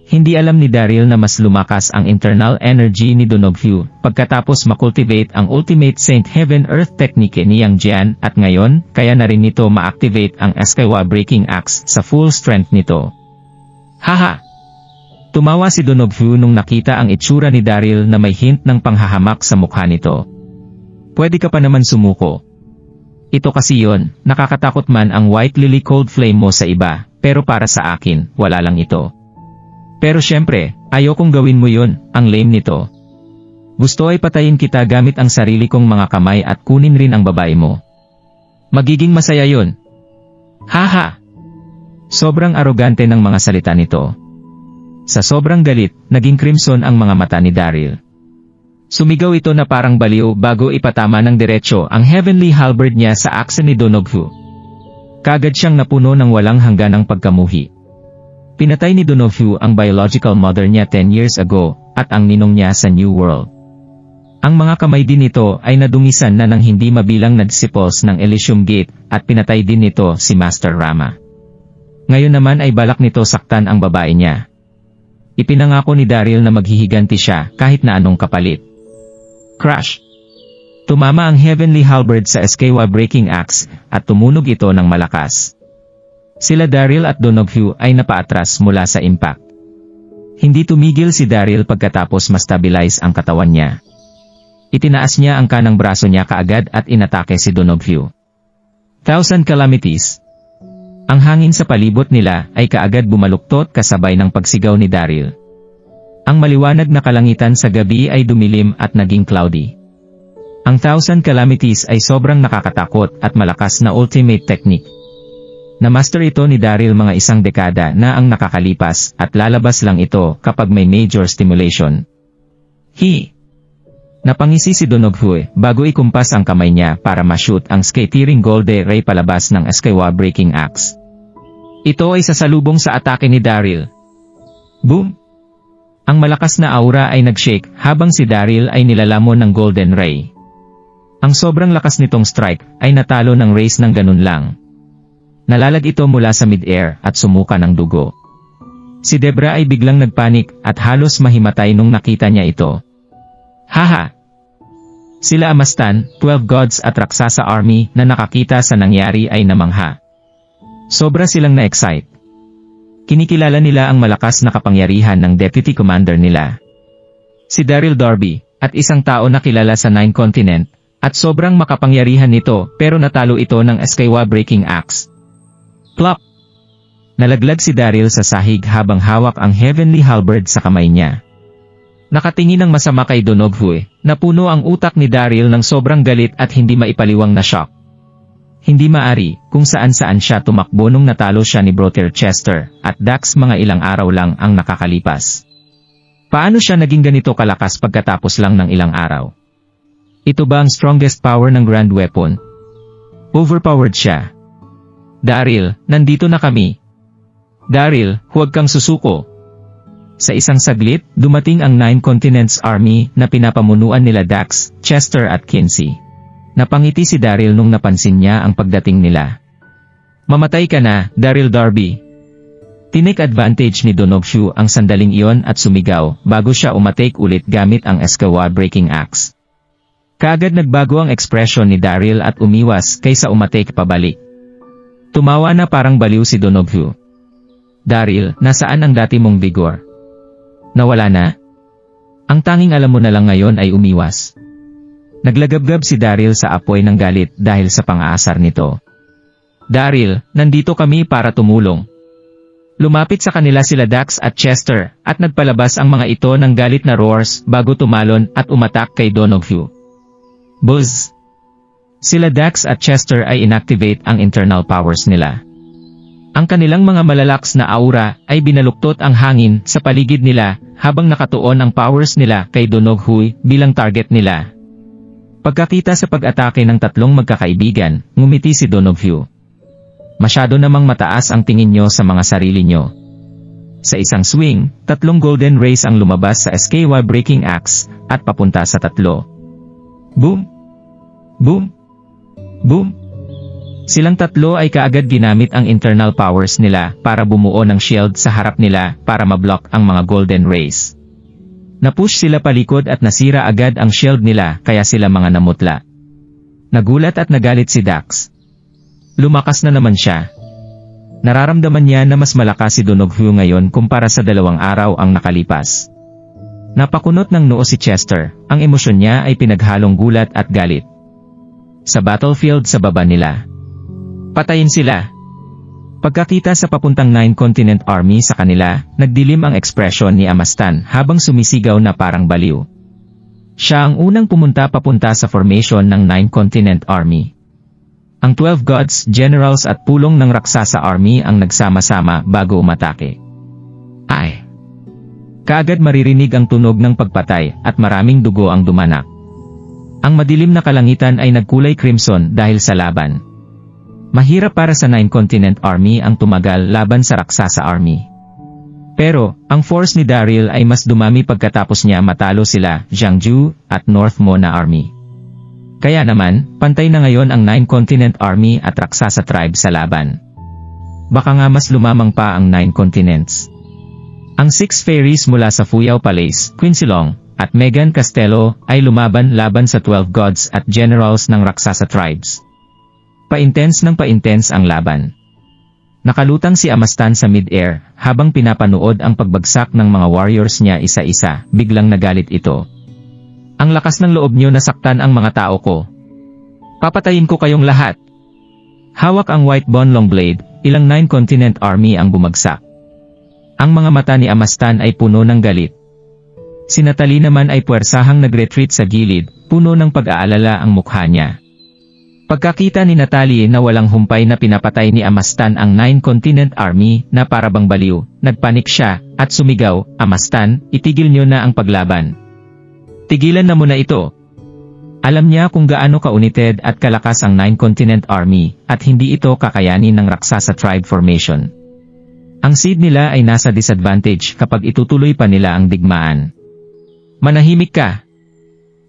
Hindi alam ni Daryl na mas lumakas ang internal energy ni Donoghu pagkatapos makultivate ang Ultimate Saint Heaven Earth Technique ni Yang Jian at ngayon kaya na rin nito ma-activate ang Eskawa Breaking Axe sa full strength nito. Haha! Tumawa si Donoghu nung nakita ang itsura ni Daryl na may hint ng panghahamak sa mukha nito. Pwede ka pa naman sumuko. Ito kasi yon, nakakatakot man ang White Lily Cold Flame mo sa iba, pero para sa akin, wala lang ito. Pero syempre, ayokong gawin mo yun, ang lame nito. Gusto ay patayin kita gamit ang sarili kong mga kamay at kunin rin ang babae mo. Magiging masaya yun. Haha! Sobrang arogante ng mga salita nito. Sa sobrang galit, naging crimson ang mga mata ni Daryl. Sumigaw ito na parang baliw bago ipatama ng diretsyo ang heavenly halberd niya sa akse ni Donoghu. Kagad siyang napuno ng walang hangganang pagkamuhi. Pinatay ni Donoghu ang biological mother niya 10 years ago, at ang ninong niya sa New World. Ang mga kamay din nito ay nadungisan na ng hindi mabilang na disciples ng Elysium Gate, at pinatay din nito si Master Rama. Ngayon naman ay balak nito saktan ang babae niya. Ipinangako ni Daryl na maghihiganti siya kahit na anong kapalit. Crash! Tumama ang Heavenly Halberd sa Eskawa Breaking Axe, at tumunog ito ng malakas. Sila Daryl at Donoghu ay napaatras mula sa impact. Hindi tumigil si Daryl pagkatapos ma-stabilize ang katawan niya. Itinaas niya ang kanang braso niya kaagad at inatake si Donoghu. Thousand Calamities. Ang hangin sa palibot nila ay kaagad bumaluktot kasabay ng pagsigaw ni Daryl. Ang maliwanag na kalangitan sa gabi ay dumilim at naging cloudy. Ang Thousand Calamities ay sobrang nakakatakot at malakas na ultimate technique. Na-master ito ni Daryl mga isang dekada na ang nakakalipas at lalabas lang ito kapag may major stimulation. Napangisi si Donoghu bago ikumpas ang kamay niya para ma-shoot ang scattering golden ray palabas ng Eskawa Breaking Axe. Ito ay sasalubong sa atake ni Daryl. Boom! Ang malakas na aura ay nag-shake habang si Daryl ay nilalamon ng golden ray. Ang sobrang lakas nitong strike ay natalo ng race ng ganun lang. Nalalag ito mula sa mid-air at sumuka ng dugo. Si Debra ay biglang nagpanik at halos mahimatay nung nakita niya ito. Haha! Sila Amastan, 12 gods at Raksasa Army na nakakita sa nangyari ay namangha. Sobra silang na-excite. Kinikilala nila ang malakas na kapangyarihan ng Deputy Commander nila. Si Daryl Darby, at isang tao na kilala sa 9 continent, at sobrang makapangyarihan nito pero natalo ito ng Eskawa Breaking Axe. Plop! Nalaglag si Daryl sa sahig habang hawak ang Heavenly Halberd sa kamay niya. Nakatingin ng masama kay Donoghu, napuno ang utak ni Daryl ng sobrang galit at hindi maipaliwang na shock. Hindi maari kung saan-saan siya tumakbo nung natalo siya ni Brother Chester at Dax mga ilang araw lang ang nakakalipas. Paano siya naging ganito kalakas pagkatapos lang ng ilang araw? Ito ba ang strongest power ng Grand Weapon? Overpowered siya. Daryl, nandito na kami. Daryl, huwag kang susuko. Sa isang saglit, dumating ang 9 Continents Army na pinapamunuan nila Dax, Chester at Kinsey. Napangiti si Daryl nung napansin niya ang pagdating nila. Mamatay ka na, Daryl Darby. Tinake advantage ni Donoghu ang sandaling iyon at sumigaw bago siya umatake ulit gamit ang Eskawa Breaking Axe. Kaagad nagbago ang ekspresyon ni Daryl at umiwas kaysa umatake pabalik. Tumawa na parang baliw si Donoghu. Daryl, nasaan ang dati mong vigor? Nawala na? Ang tanging alam mo na lang ngayon ay umiwas. Naglagabgab si Daryl sa apoy ng galit dahil sa pang-aasar nito. Daryl, nandito kami para tumulong. Lumapit sa kanila sila Dax at Chester, at nagpalabas ang mga ito ng galit na roars bago tumalon at umatak kay Donoghu. Buzz! Sila Dax at Chester ay inactivate ang internal powers nila. Ang kanilang mga malalaks na aura ay binaluktot ang hangin sa paligid nila habang nakatuon ang powers nila kay Donoghu bilang target nila. Pagkakita sa pag-atake ng tatlong magkakaibigan, ngumiti si Donoghu. Masyado namang mataas ang tingin nyo sa mga sarili nyo. Sa isang swing, 3 golden rays ang lumabas sa SKY Breaking Axe at papunta sa 3. Boom! Boom! Boom! Silang 3 ay kaagad ginamit ang internal powers nila para bumuo ng shield sa harap nila para mablock ang mga golden rays. Napush sila palikod at nasira agad ang shield nila kaya sila mga namutla. Nagulat at nagalit si Dax. Lumakas na naman siya. Nararamdaman niya na mas malakas si Donoghu ngayon kumpara sa 2 araw ang nakalipas. Napakunot ng noo si Chester, ang emosyon niya ay pinaghalong gulat at galit. Sa battlefield sa baba nila. Patayin sila! Pagkakita sa papuntang 9 Continent Army sa kanila, nagdilim ang ekspresyon ni Amastan habang sumisigaw na parang baliw. Siya ang unang pumunta papunta sa formation ng 9 Continent Army. Ang 12 gods, generals at pulong ng Raksasa Army ang nagsama-sama bago umatake. Ay! Kaagad maririnig ang tunog ng pagpatay at maraming dugo ang dumanak. Ang madilim na kalangitan ay nagkulay crimson dahil sa laban. Mahirap para sa 9 Continent Army ang tumagal laban sa Raksasa Army. Pero, ang force ni Daryl ay mas dumami pagkatapos niya matalo sila, Jiangju, at North Mona Army. Kaya naman, pantay na ngayon ang 9 Continent Army at Raksasa Tribe sa laban. Baka nga mas lumamang pa ang 9 continents. Ang 6 fairies mula sa Fuyao Palace, Quinsilong, at Megan Castello ay lumaban sa 12 gods at generals ng Raksasa Tribes. Paintense ng paintense ang laban. Nakalutang si Amastan sa mid-air habang pinapanood ang pagbagsak ng mga warriors niya isa-isa, biglang nagalit ito. Ang lakas ng loob niyo nasaktan ang mga tao ko. Papatayin ko kayong lahat. Hawak ang White Bone Long Blade, ilang 9 Continent Army ang bumagsak. Ang mga mata ni Amastan ay puno ng galit. Si Natalie naman ay puwersahang nag-retreat sa gilid, puno ng pag-aalala ang mukha niya. Pagkakita ni Natalie na walang humpay na pinapatay ni Amastan ang 9 Continent Army na parabang baliw, nagpanik siya, at sumigaw, "Amastan, itigil niyo na ang paglaban. Tigilan na muna ito." Alam niya kung gaano kaunited at kalakas ang 9 Continent Army, at hindi ito kakayanin ng Raksasa Tribe Formation. Ang seed nila ay nasa disadvantage kapag itutuloy pa nila ang digmaan. "Manahimik ka!"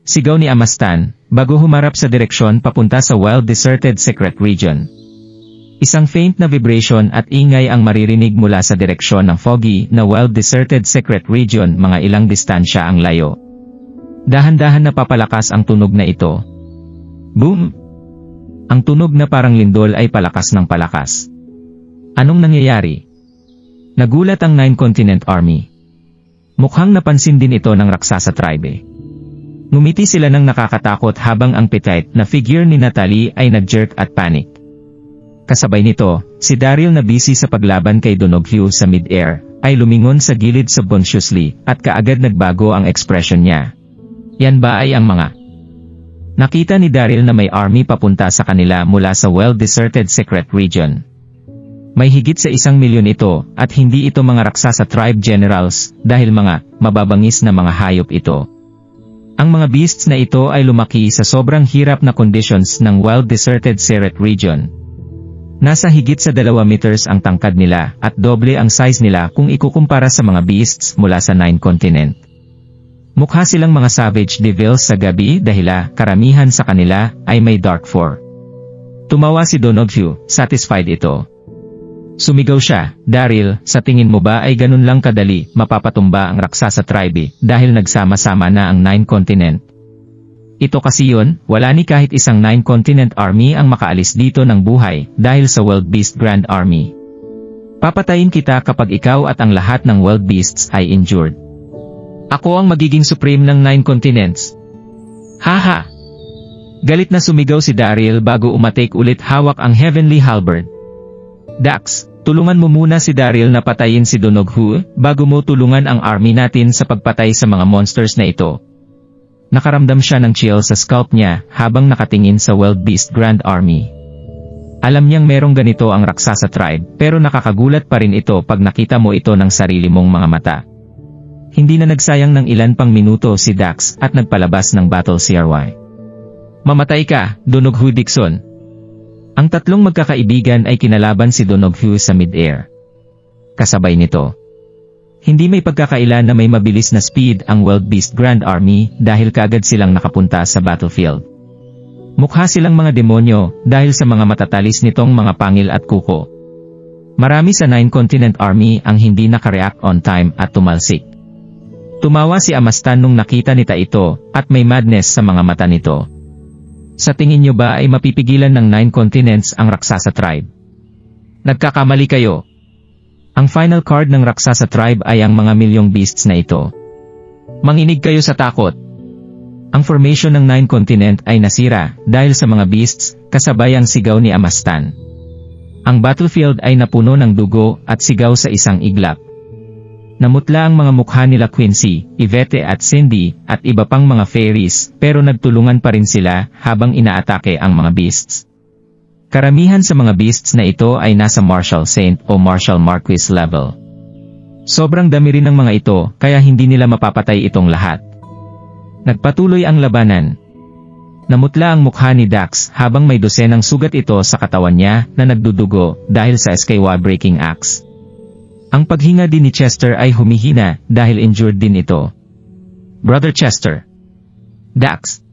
Sigaw ni Amastan, bago humarap sa direksyon papunta sa Wild Deserted Secret Region. Isang faint na vibration at ingay ang maririnig mula sa direksyon ng foggy na Wild Deserted Secret Region, mga ilang distansya ang layo. Dahan-dahan na papalakas ang tunog na ito. Boom! Ang tunog na parang lindol ay palakas ng palakas. Anong nangyayari? Nagulat ang 9 Continent Army. Mukhang napansin din ito ng Raksasa Tribe. Ngumiti sila ng nakakatakot habang ang petite na figure ni Natalie ay nag-jerk at panic. Kasabay nito, si Daryl na busy sa paglaban kay Donoghu sa mid-air, ay lumingon sa gilid subconsciously at kaagad nagbago ang ekspresyon niya. Yan ba ay ang mga? Nakita ni Daryl na may army papunta sa kanila mula sa well-deserted secret region. May higit sa 1 milyon ito at hindi ito mga Raksasa Tribe Generals dahil mga mababangis na mga hayop ito. Ang mga beasts na ito ay lumaki sa sobrang hirap na conditions ng well-deserted secret region. Nasa higit sa 2 meters ang tangkad nila at doble ang size nila kung ikukumpara sa mga beasts mula sa 9 continent. Mukha silang mga savage devils sa gabi dahil karamihan sa kanila ay may dark fur. Tumawa si Donoghu, satisfied ito. Sumigaw siya, "Daryl, sa tingin mo ba ay ganun lang kadali mapapatumba ang Raksasa Tribe dahil nagsama-sama na ang 9 continent? Ito kasi yun, wala ni kahit isang 9 continent army ang makaalis dito ng buhay dahil sa Wild Beast Grand Army. Papatayin kita kapag ikaw at ang lahat ng Wild Beasts ay injured. Ako ang magiging supreme ng 9 continents." Haha! Galit na sumigaw si Daryl bago umatake ulit hawak ang Heavenly Halberd. "Dax, Tulungan mo muna si Daryl na patayin si Donoghu, bago mo tulungan ang army natin sa pagpatay sa mga monsters na ito. Nakaramdam siya ng chill sa scalp niya habang nakatingin sa Wild Beast Grand Army. Alam niyang merong ganito ang Raksasa Tribe, pero nakakagulat pa rin ito pag nakita mo ito ng sarili mong mga mata. Hindi na nagsayang ng ilan pang minuto si Dax at nagpalabas ng Battle CRY. Mamatay ka, Donoghu Dixon. Ang tatlong magkakaibigan ay kinalaban si Donoghu sa mid-air. Kasabay nito, hindi may pagkakaila na may mabilis na speed ang Wild Beast Grand Army dahil kaagad silang nakapunta sa battlefield. Mukha silang mga demonyo dahil sa mga matatalis nitong mga pangil at kuko. Marami sa 9 Continent Army ang hindi nakareact on time at tumalsik. Tumawa si Amastan nung nakita nita ito at may madness sa mga mata nito. Sa tingin nyo ba ay mapipigilan ng 9 continents ang Raksasa Tribe? Nagkakamali kayo. Ang final card ng Raksasa Tribe ay ang mga milyong beasts na ito. Manginig kayo sa takot. Ang formation ng 9 continent ay nasira dahil sa mga beasts, kasabay ang sigaw ni Amastan. Ang battlefield ay napuno ng dugo at sigaw sa isang iglap. Namutla ang mga mukha nila Quincy, Yvette at Cindy, at iba pang mga fairies, pero nagtulungan pa rin sila habang inaatake ang mga beasts. Karamihan sa mga beasts na ito ay nasa Martial Saint o Martial Marquis level. Sobrang dami rin ng mga ito, kaya hindi nila mapapatay itong lahat. Nagpatuloy ang labanan. Namutla ang mukha ni Dax habang may dosenang sugat ito sa katawan niya na nagdudugo dahil sa SKY Breaking Axe. Ang paghinga din ni Chester ay humihina dahil injured din ito. Brother Chester. Dax.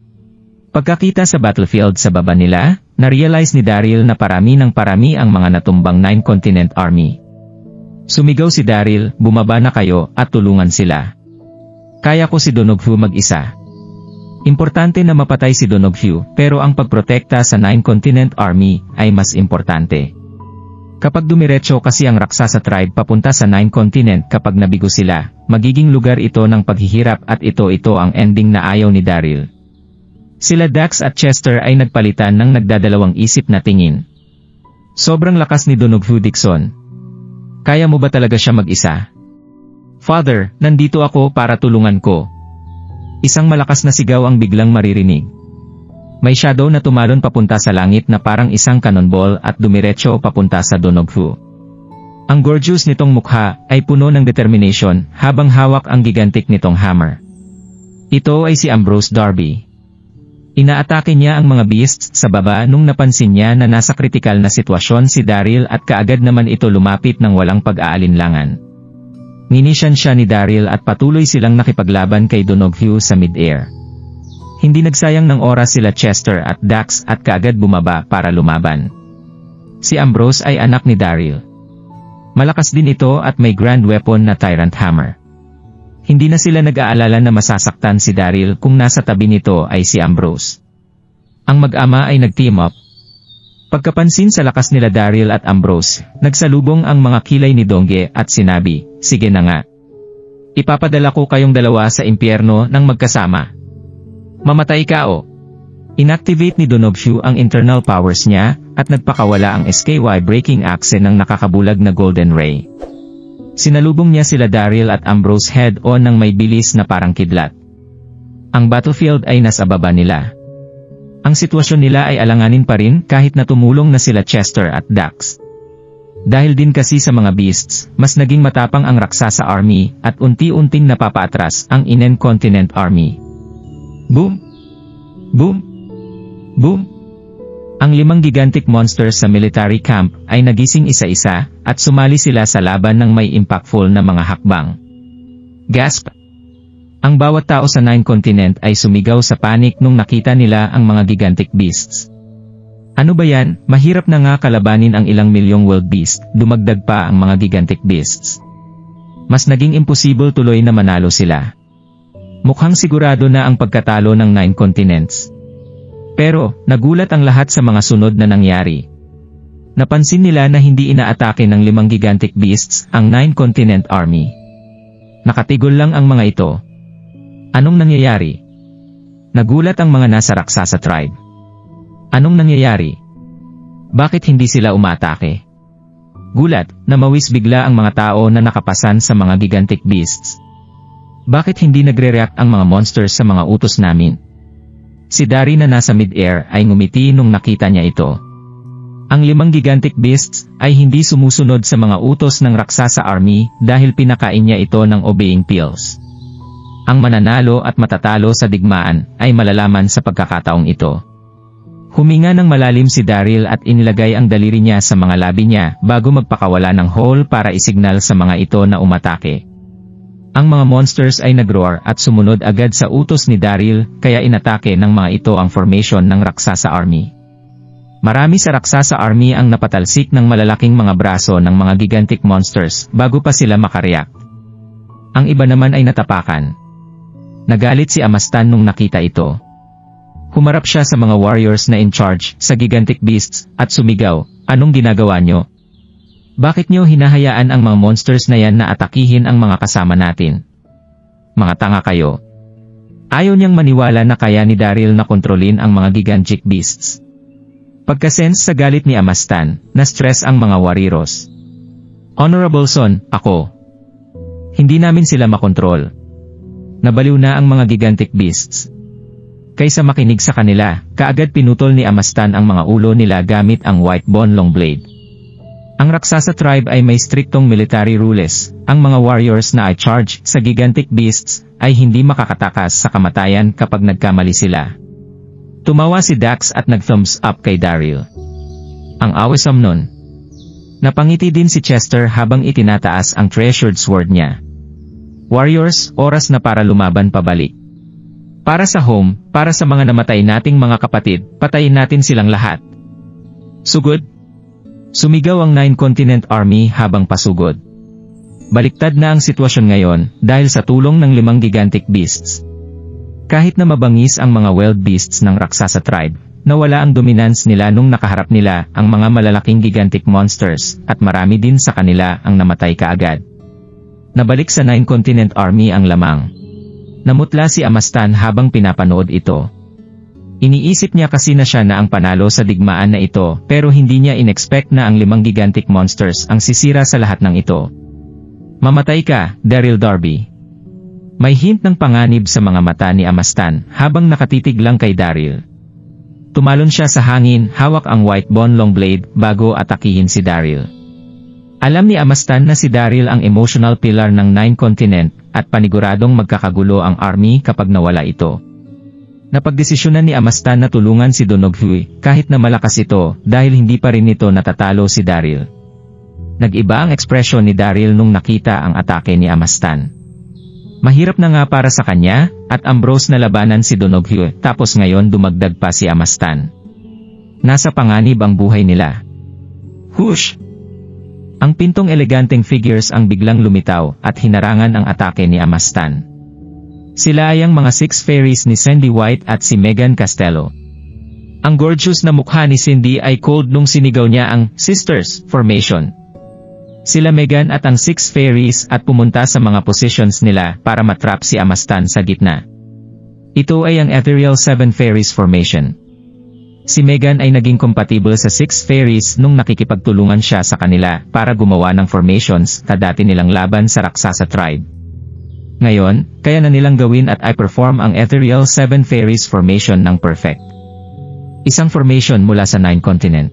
Pagkakita sa battlefield sa baba nila, na-realize ni Daryl na parami ng parami ang mga natumbang 9 Continent Army. Sumigaw si Daryl, bumaba na kayo at tulungan sila. Kaya ko si Donoghu mag-isa. Importante na mapatay si Donoghu, pero ang pagprotekta sa 9 Continent Army ay mas importante. Kapag dumiretso kasi ang Raksasa Tribe papunta sa 9 Continent kapag nabigo sila, magiging lugar ito ng paghihirap at ito ang ending na ayaw ni Daryl. Sila Dax at Chester ay nagpalitan ng nagdadalawang isip na tingin. Sobrang lakas ni Donoghu Dixon. Kaya mo ba talaga siya mag-isa? Father, nandito ako para tulungan ko. Isang malakas na sigaw ang biglang maririnig. May shadow na tumalon papunta sa langit na parang isang cannonball at dumiretso papunta sa Donoghu. Ang gorgeous nitong mukha ay puno ng determination habang hawak ang gigantic nitong hammer. Ito ay si Ambrose Darby. Inaatake niya ang mga beasts sa baba nung napansin niya na nasa kritikal na sitwasyon si Daryl at kaagad naman ito lumapit ng walang pag-aalinlangan. Minisyan siya ni Daryl at patuloy silang nakipaglaban kay Donoghu sa mid-air. Hindi nagsayang ng oras sila Chester at Dax at kaagad bumaba para lumaban. Si Ambrose ay anak ni Daryl. Malakas din ito at may grand weapon na Tyrant Hammer. Hindi na sila nag-aalala na masasaktan si Daryl kung nasa tabi nito ay si Ambrose. Ang mag-ama ay nag-team up. Pagkapansin sa lakas nila Daryl at Ambrose, nagsalubong ang mga kilay ni Dongge at sinabi, "Sige na nga. Ipapadala ko kayong dalawa sa impyerno ng magkasama. Mamatay ka o." Inactivate ni Donoghu ang internal powers niya at nagpakawala ang SKY Breaking Axe ng nakakabulag na Golden Ray. Sinalubong niya sila Daryl at Ambrose head-on ng may bilis na parang kidlat. Ang battlefield ay nasa baba nila. Ang sitwasyon nila ay alanganin pa rin kahit na tumulong na sila Chester at Dax. Dahil din kasi sa mga beasts, mas naging matapang ang Raksasa Army at unti-unting napapaatras ang Inen Continent Army. Boom! Boom! Boom! Ang 5 gigantic monsters sa military camp ay nagising isa-isa at sumali sila sa laban ng may impactful na mga hakbang. Gasp! Ang bawat tao sa 9 continent ay sumigaw sa panic nung nakita nila ang mga gigantic beasts. Ano ba yan? Mahirap na nga kalabanin ang ilang milyong wild beast, dumagdag pa ang mga gigantic beasts. Mas naging imposible tuloy na manalo sila. Mukhang sigurado na ang pagkatalo ng 9 continents. Pero, nagulat ang lahat sa mga sunod na nangyari. Napansin nila na hindi inaatake ng 5 gigantic beasts ang 9 continent army. Nakatigol lang ang mga ito. Anong nangyayari? Nagulat ang mga nasa Raksasa Tribe. Anong nangyayari? Bakit hindi sila umatake? Gulat, namawis bigla ang mga tao na nakapasan sa mga gigantic beasts. Bakit hindi nagre-react ang mga monsters sa mga utos namin? Si Dari na nasa mid-air ay ngumiti nung nakita niya ito. Ang 5 gigantic beasts ay hindi sumusunod sa mga utos ng Raksasa Army dahil pinakain niya ito ng obeying pills. Ang mananalo at matatalo sa digmaan ay malalaman sa pagkakataong ito. Huminga ng malalim si Daryl at inilagay ang daliri niya sa mga labi niya bago magpakawala ng hole para isignal sa mga ito na umatake. Ang mga monsters ay nagroar at sumunod agad sa utos ni Daryl kaya inatake ng mga ito ang formation ng Raksasa Army. Marami sa Raksasa Army ang napatalsik ng malalaking mga braso ng mga gigantic monsters bago pa sila makareact. Ang iba naman ay natapakan. Nagalit si Amastan nung nakita ito. Humarap siya sa mga warriors na in charge sa gigantic beasts at sumigaw, "Anong ginagawa nyo? Bakit nyo hinahayaan ang mga monsters na yan na atakihin ang mga kasama natin? Mga tanga kayo." Ayaw niyang maniwala na kaya ni Daryl na kontrolin ang mga gigantic beasts. Pagkasense sa galit ni Amastan, na-stress ang mga warriors. "Honorable Son, ako. Hindi namin sila makontrol. Nabaliw na ang mga gigantic beasts." Kaysa makinig sa kanila, kaagad pinutol ni Amastan ang mga ulo nila gamit ang White Bone Long Blade. Ang Raksasa tribe ay may striktong military rules. Ang mga warriors na ay charge sa gigantic beasts ay hindi makakatakas sa kamatayan kapag nagkamali sila. Tumawa si Dax at nag-thumbs up kay Daryl. Ang awesome nun. Napangiti din si Chester habang itinataas ang treasured sword niya. Warriors, oras na para lumaban pabalik. Para sa home, para sa mga namatay nating mga kapatid, patayin natin silang lahat. Sugod. Sumigaw ang 9-continent army habang pasugod. Baliktad na ang sitwasyon ngayon dahil sa tulong ng 5 gigantic beasts. Kahit na mabangis ang mga wild beasts ng Raksasa tribe, nawala ang dominance nila nung nakaharap nila ang mga malalaking gigantic monsters at marami din sa kanila ang namatay kaagad. Nabalik sa 9-continent army ang lamang. Namutla si Amastan habang pinapanood ito. Iniisip niya kasi na siya na ang panalo sa digmaan na ito pero hindi niya inexpect na ang 5 gigantic monsters ang sisira sa lahat ng ito. Mamatay ka, Daryl Darby. May hint ng panganib sa mga mata ni Amastan habang nakatitig lang kay Daryl. Tumalon siya sa hangin, hawak ang White Bone Long Blade bago atakihin si Daryl. Alam ni Amastan na si Daryl ang emotional pillar ng 9-continent at paniguradong magkakagulo ang army kapag nawala ito. Napagdesisyonan ni Amastan na tulungan si Donoghui kahit na malakas ito dahil hindi pa rin ito natatalo si Daryl. Nag-iba ang ekspresyon ni Daryl nung nakita ang atake ni Amastan. Mahirap na nga para sa kanya at Ambrose na labanan si Donoghui tapos ngayon dumagdag pa si Amastan. Nasa panganib ang buhay nila. Whoosh! Ang pintong eleganteng figures ang biglang lumitaw at hinarangan ang atake ni Amastan. Sila ay ang mga 6 fairies ni Cindy White at si Megan Castello. Ang gorgeous na mukha ni Cindy ay cold nung sinigaw niya ang Sisters Formation. Sila Megan at ang 6 fairies at pumunta sa mga positions nila para matrap si Amastan sa gitna. Ito ay ang Ethereal 7 Fairies Formation. Si Megan ay naging compatible sa 6 fairies nung nakikipagtulungan siya sa kanila para gumawa ng formations na dati nilang laban sa Raksasa tribe. Ngayon, kaya na nilang gawin at i-perform ang Ethereal 7 Fairies Formation ng perfect. Isang formation mula sa 9-continent.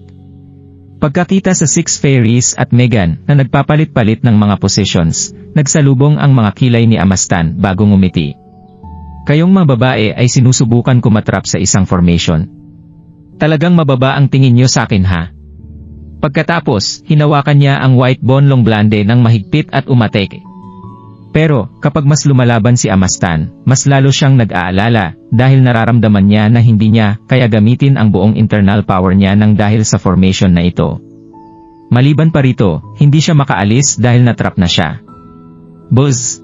Pagkakita sa 6 fairies at Megan na nagpapalit-palit ng mga positions, nagsalubong ang mga kilay ni Amastan bago ngumiti. Kayong mga babae ay sinusubukan kumatrap sa isang formation. Talagang mababa ang tingin niyo sa akin ha? Pagkatapos, hinawakan niya ang White Bone Long Blade ng mahigpit at umatake. Pero, kapag mas lumalaban si Amastan, mas lalo siyang nag-aalala dahil nararamdaman niya na hindi niya kaya gamitin ang buong internal power niya nang dahil sa formation na ito. Maliban pa rito, hindi siya makaalis dahil natrap na siya. Buzz!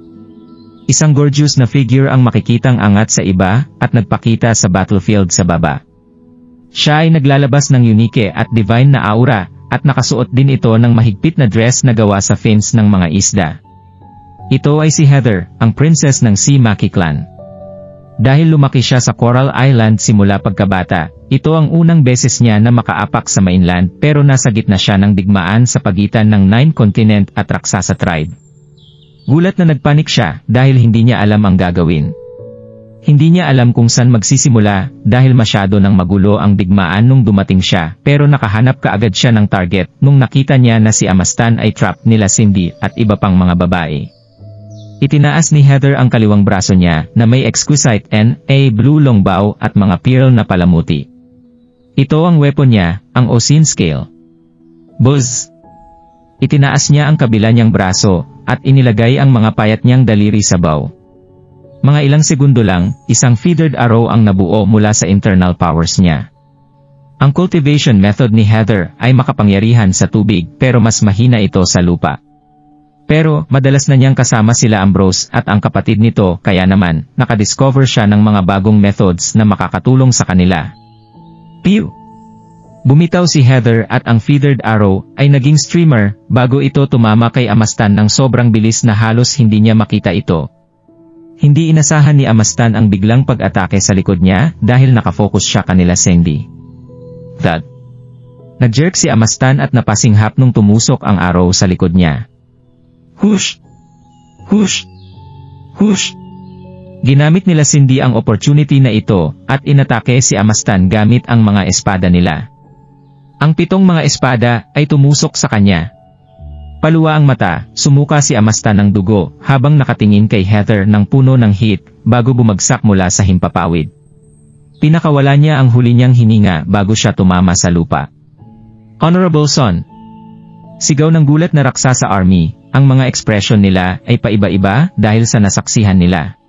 Isang gorgeous na figure ang makikitang angat sa iba at nagpakita sa battlefield sa baba. Siya ay naglalabas ng unique at divine na aura at nakasuot din ito ng mahigpit na dress na gawa sa fins ng mga isda. Ito ay si Heather, ang princess ng Sea Maki clan. Dahil lumaki siya sa Coral Island simula pagkabata, ito ang unang beses niya na makaapak sa mainland pero nasa gitna siya ng digmaan sa pagitan ng Nine Continent at Raksasa Tribe. Gulat na nagpanik siya dahil hindi niya alam ang gagawin. Hindi niya alam kung saan magsisimula dahil masyado nang magulo ang digmaan nung dumating siya pero nakahanap kaagad siya ng target nung nakita niya na si Amastan ay trap nila Cindy at iba pang mga babae. Itinaas ni Heather ang kaliwang braso niya na may exquisite N.A. blue longbow at mga pearl na palamuti. Ito ang weapon niya, ang Osin Scale. Buzz! Itinaas niya ang kabila niyang braso at inilagay ang mga payat niyang daliri sa bow. Mga ilang segundo lang, isang feathered arrow ang nabuo mula sa internal powers niya. Ang cultivation method ni Heather ay makapangyarihan sa tubig pero mas mahina ito sa lupa. Pero, madalas na niyang kasama sila Ambrose at ang kapatid nito kaya naman, nakadiscover siya ng mga bagong methods na makakatulong sa kanila. Pew! Bumitaw si Heather at ang feathered arrow ay naging streamer bago ito tumama kay Amastan ng sobrang bilis na halos hindi niya makita ito. Hindi inasahan ni Amastan ang biglang pag-atake sa likod niya dahil nakafocus siya kanila Cindy. Thud! Nag-jerk si Amastan at napasinghap nung tumusok ang arrow sa likod niya. Hush! Hush! Hush! Ginamit nila Cindy ang opportunity na ito at inatake si Amastan gamit ang mga espada nila. Ang 7 mga espada ay tumusok sa kanya. Paluwa ang mata, sumuka si Amastan ng dugo habang nakatingin kay Heather ng puno ng heat bago bumagsak mula sa himpapawid. Pinakawala niya ang huli niyang hininga bago siya tumama sa lupa. Honorable Son! Sigaw ng gulat na Raksasa Army, ang mga ekspresyon nila ay paiba-iba dahil sa nasaksihan nila.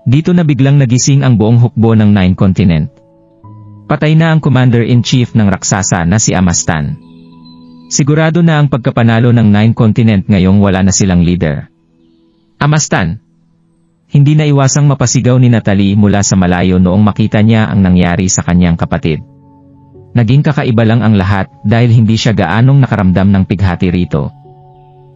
Dito na biglang nagising ang buong hukbo ng Nine Continent. Patay na ang Commander-in-Chief ng Raksasa na si Amastan. Sigurado na ang pagkapanalo ng Nine Continent ngayong wala na silang leader. Amastan! Hindi na iwasang mapasigaw ni Natalie mula sa malayo noong makita niya ang nangyari sa kanyang kapatid. Naging kakaiba lang ang lahat dahil hindi siya gaanong nakaramdam ng pighati rito.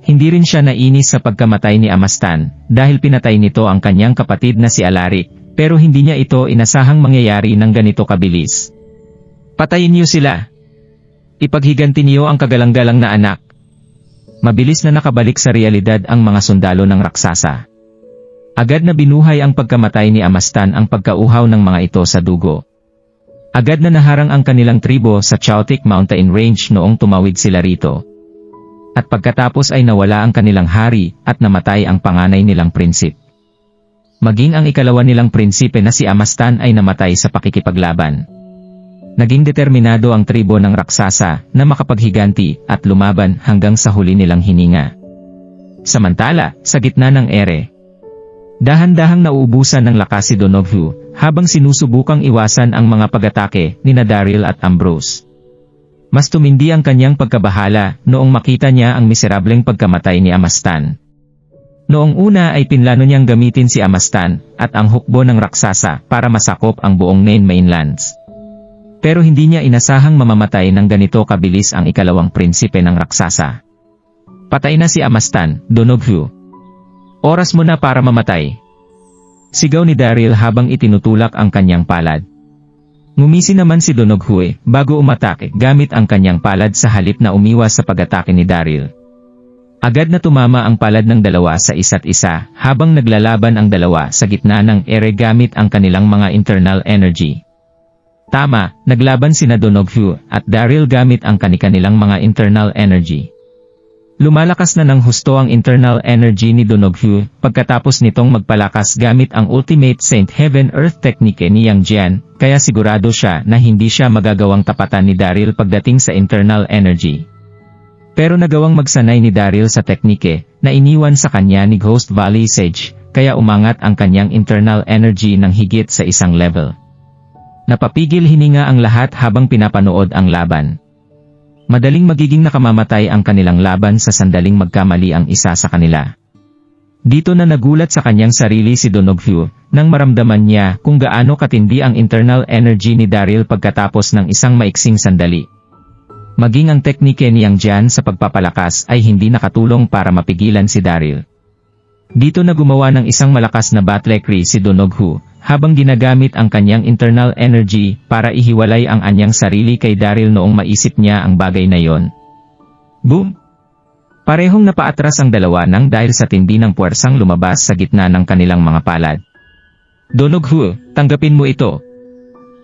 Hindi rin siya nainis sa pagkamatay ni Amastan dahil pinatay nito ang kanyang kapatid na si Alaric, pero hindi niya ito inasahang mangyayari ng ganito kabilis. Patayin niyo sila! Ipaghiganti niyo ang kagalang-galang na anak. Mabilis na nakabalik sa realidad ang mga sundalo ng Raksasa. Agad na binuhay ang pagkamatay ni Amastan ang pagkauhaw ng mga ito sa dugo. Agad na naharang ang kanilang tribo sa Chautic Mountain Range noong tumawid sila rito. At pagkatapos ay nawala ang kanilang hari at namatay ang panganay nilang prinsip. Maging ang ikalawa nilang prinsipe na si Amastan ay namatay sa pakikipaglaban. Naging determinado ang tribo ng Raksasa na makapaghiganti at lumaban hanggang sa huli nilang hininga. Samantala, sa gitna ng ere, dahan-dahang nauubusan ng lakas si Donoghu habang sinusubukang iwasan ang mga pag-atake ni Daryl at Ambrose. Mas tumindi ang kanyang pagkabahala noong makita niya ang miserableng pagkamatay ni Amastan. Noong una ay pinlano niyang gamitin si Amastan at ang hukbo ng Raksasa para masakop ang buong Nine Mainlands. Pero hindi niya inasahang mamamatay ng ganito kabilis ang ikalawang prinsipe ng Raksasa. Patay na si Amastan, Donoghu. Oras mo na para mamatay. Sigaw ni Daryl habang itinutulak ang kanyang palad. Ngumisi naman si Donoghu bago umatake gamit ang kanyang palad sa halip na umiwas sa pag-atake ni Daryl. Agad na tumama ang palad ng dalawa sa isa't isa habang naglalaban ang dalawa sa gitna ng ere gamit ang kanilang mga internal energy. Tama, naglaban sina Donoghu at Daryl gamit ang kanilang mga internal energy. Lumalakas na ng husto ang internal energy ni Donoghu pagkatapos nitong magpalakas gamit ang Ultimate Saint Heaven Earth technique ni Yang Jian, kaya sigurado siya na hindi siya magagawang tapatan ni Daryl pagdating sa internal energy. Pero nagawang magsanay ni Daryl sa teknike na iniwan sa kanya ni Ghost Valley Sage, kaya umangat ang kanyang internal energy ng higit sa isang level. Napapigil hininga ang lahat habang pinapanood ang laban. Madaling magiging nakamamatay ang kanilang laban sa sandaling magkamali ang isa sa kanila. Dito na nagulat sa kanyang sarili si Donoghu nang maramdaman niya kung gaano katindi ang internal energy ni Daryl pagkatapos ng isang maiksing sandali. Maging ang teknike ni Yang Jian sa pagpapalakas ay hindi nakatulong para mapigilan si Daryl. Dito na gumawa ng isang malakas na battle si Donoghu, habang ginagamit ang kanyang internal energy para ihiwalay ang anyang sarili kay Daryl noong maisip niya ang bagay na yon. Boom! Parehong napaatras ang dalawa nang dahil sa tindi ng puwersang lumabas sa gitna ng kanilang mga palad. Donoghu, tanggapin mo ito.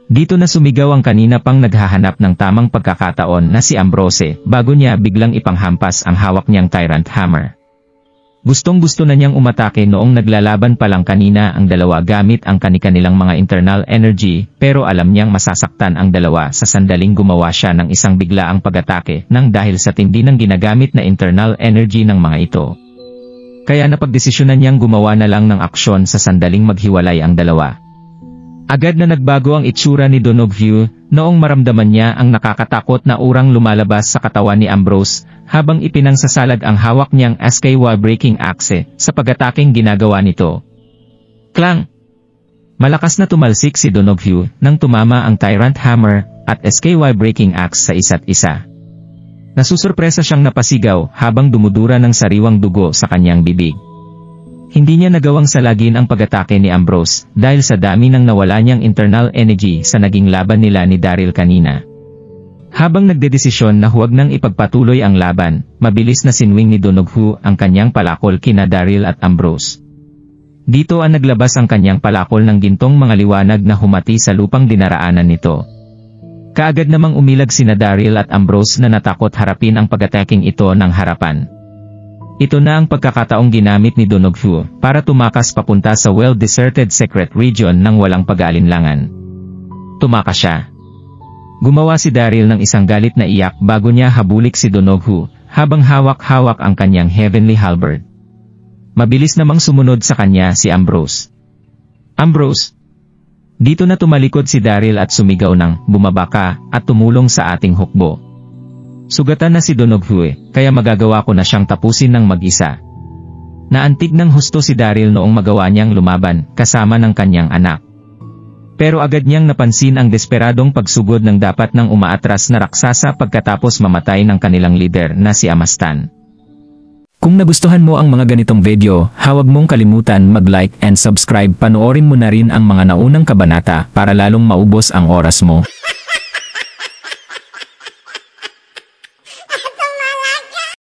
Dito na sumigaw ang kanina pang naghahanap ng tamang pagkakataon na si Ambrose bago niya biglang ipanghampas ang hawak niyang Tyrant Hammer. Gustong-gusto na niyang umatake noong naglalaban pa lang kanina ang dalawa gamit ang kani-kanilang mga internal energy, pero alam niyang masasaktan ang dalawa sa sandaling gumawa siya ng isang biglaang pag-atake nang dahil sa tindi ng ginagamit na internal energy ng mga ito. Kaya napagdesisyonan niyang gumawa na lang ng aksyon sa sandaling maghiwalay ang dalawa. Agad na nagbago ang itsura ni Donoghu noong maramdaman niya ang nakakatakot na urang lumalabas sa katawan ni Ambrose habang ipinangsasalag ang hawak niyang SKY Breaking Axe sa pag-ataking ginagawa nito. Klang! Malakas na tumalsik si Donoghu nang tumama ang Tyrant Hammer at SKY Breaking Axe sa isa't isa. Nasusurpresa siyang napasigaw habang dumudura ng sariwang dugo sa kanyang bibig. Hindi niya nagawang salagin ang pag-atake ni Ambrose dahil sa dami ng nawala niyang internal energy sa naging laban nila ni Daryl kanina. Habang nagdedesisyon na huwag nang ipagpatuloy ang laban, mabilis na sinwing ni Donoghu ang kanyang palakol kina Daryl at Ambrose. Dito ang naglabas ang kanyang palakol ng gintong mga liwanag na humati sa lupang dinaraanan nito. Kaagad namang umilag sina Daryl at Ambrose na natakot harapin ang pag-ataking ito ng harapan. Ito na ang pagkakataong ginamit ni Donoghu para tumakas papunta sa well-deserted secret region ng walang pag-aalinlangan. Tumakas siya. Gumawa si Daryl ng isang galit na iyak bago niya habulik si Donoghu habang hawak-hawak ang kanyang heavenly halberd. Mabilis namang sumunod sa kanya si Ambrose. Ambrose! Dito na tumalikod si Daryl at sumigaw ng bumaba ka at tumulong sa ating hukbo. Sugatan na si Donoghu kaya magagawa ko na siyang tapusin ng mag-isa. Naantig ng husto si Daryl noong magawa niyang lumaban kasama ng kanyang anak. Pero agad niyang napansin ang desperadong pagsugod ng dapat nang umaatras na raksasa pagkatapos mamatay ng kanilang leader na si Amastan. Kung nagustuhan mo ang mga ganitong video, huwag mong kalimutan mag-like and subscribe. Panoorin mo na rin ang mga naunang kabanata para lalong maubos ang oras mo.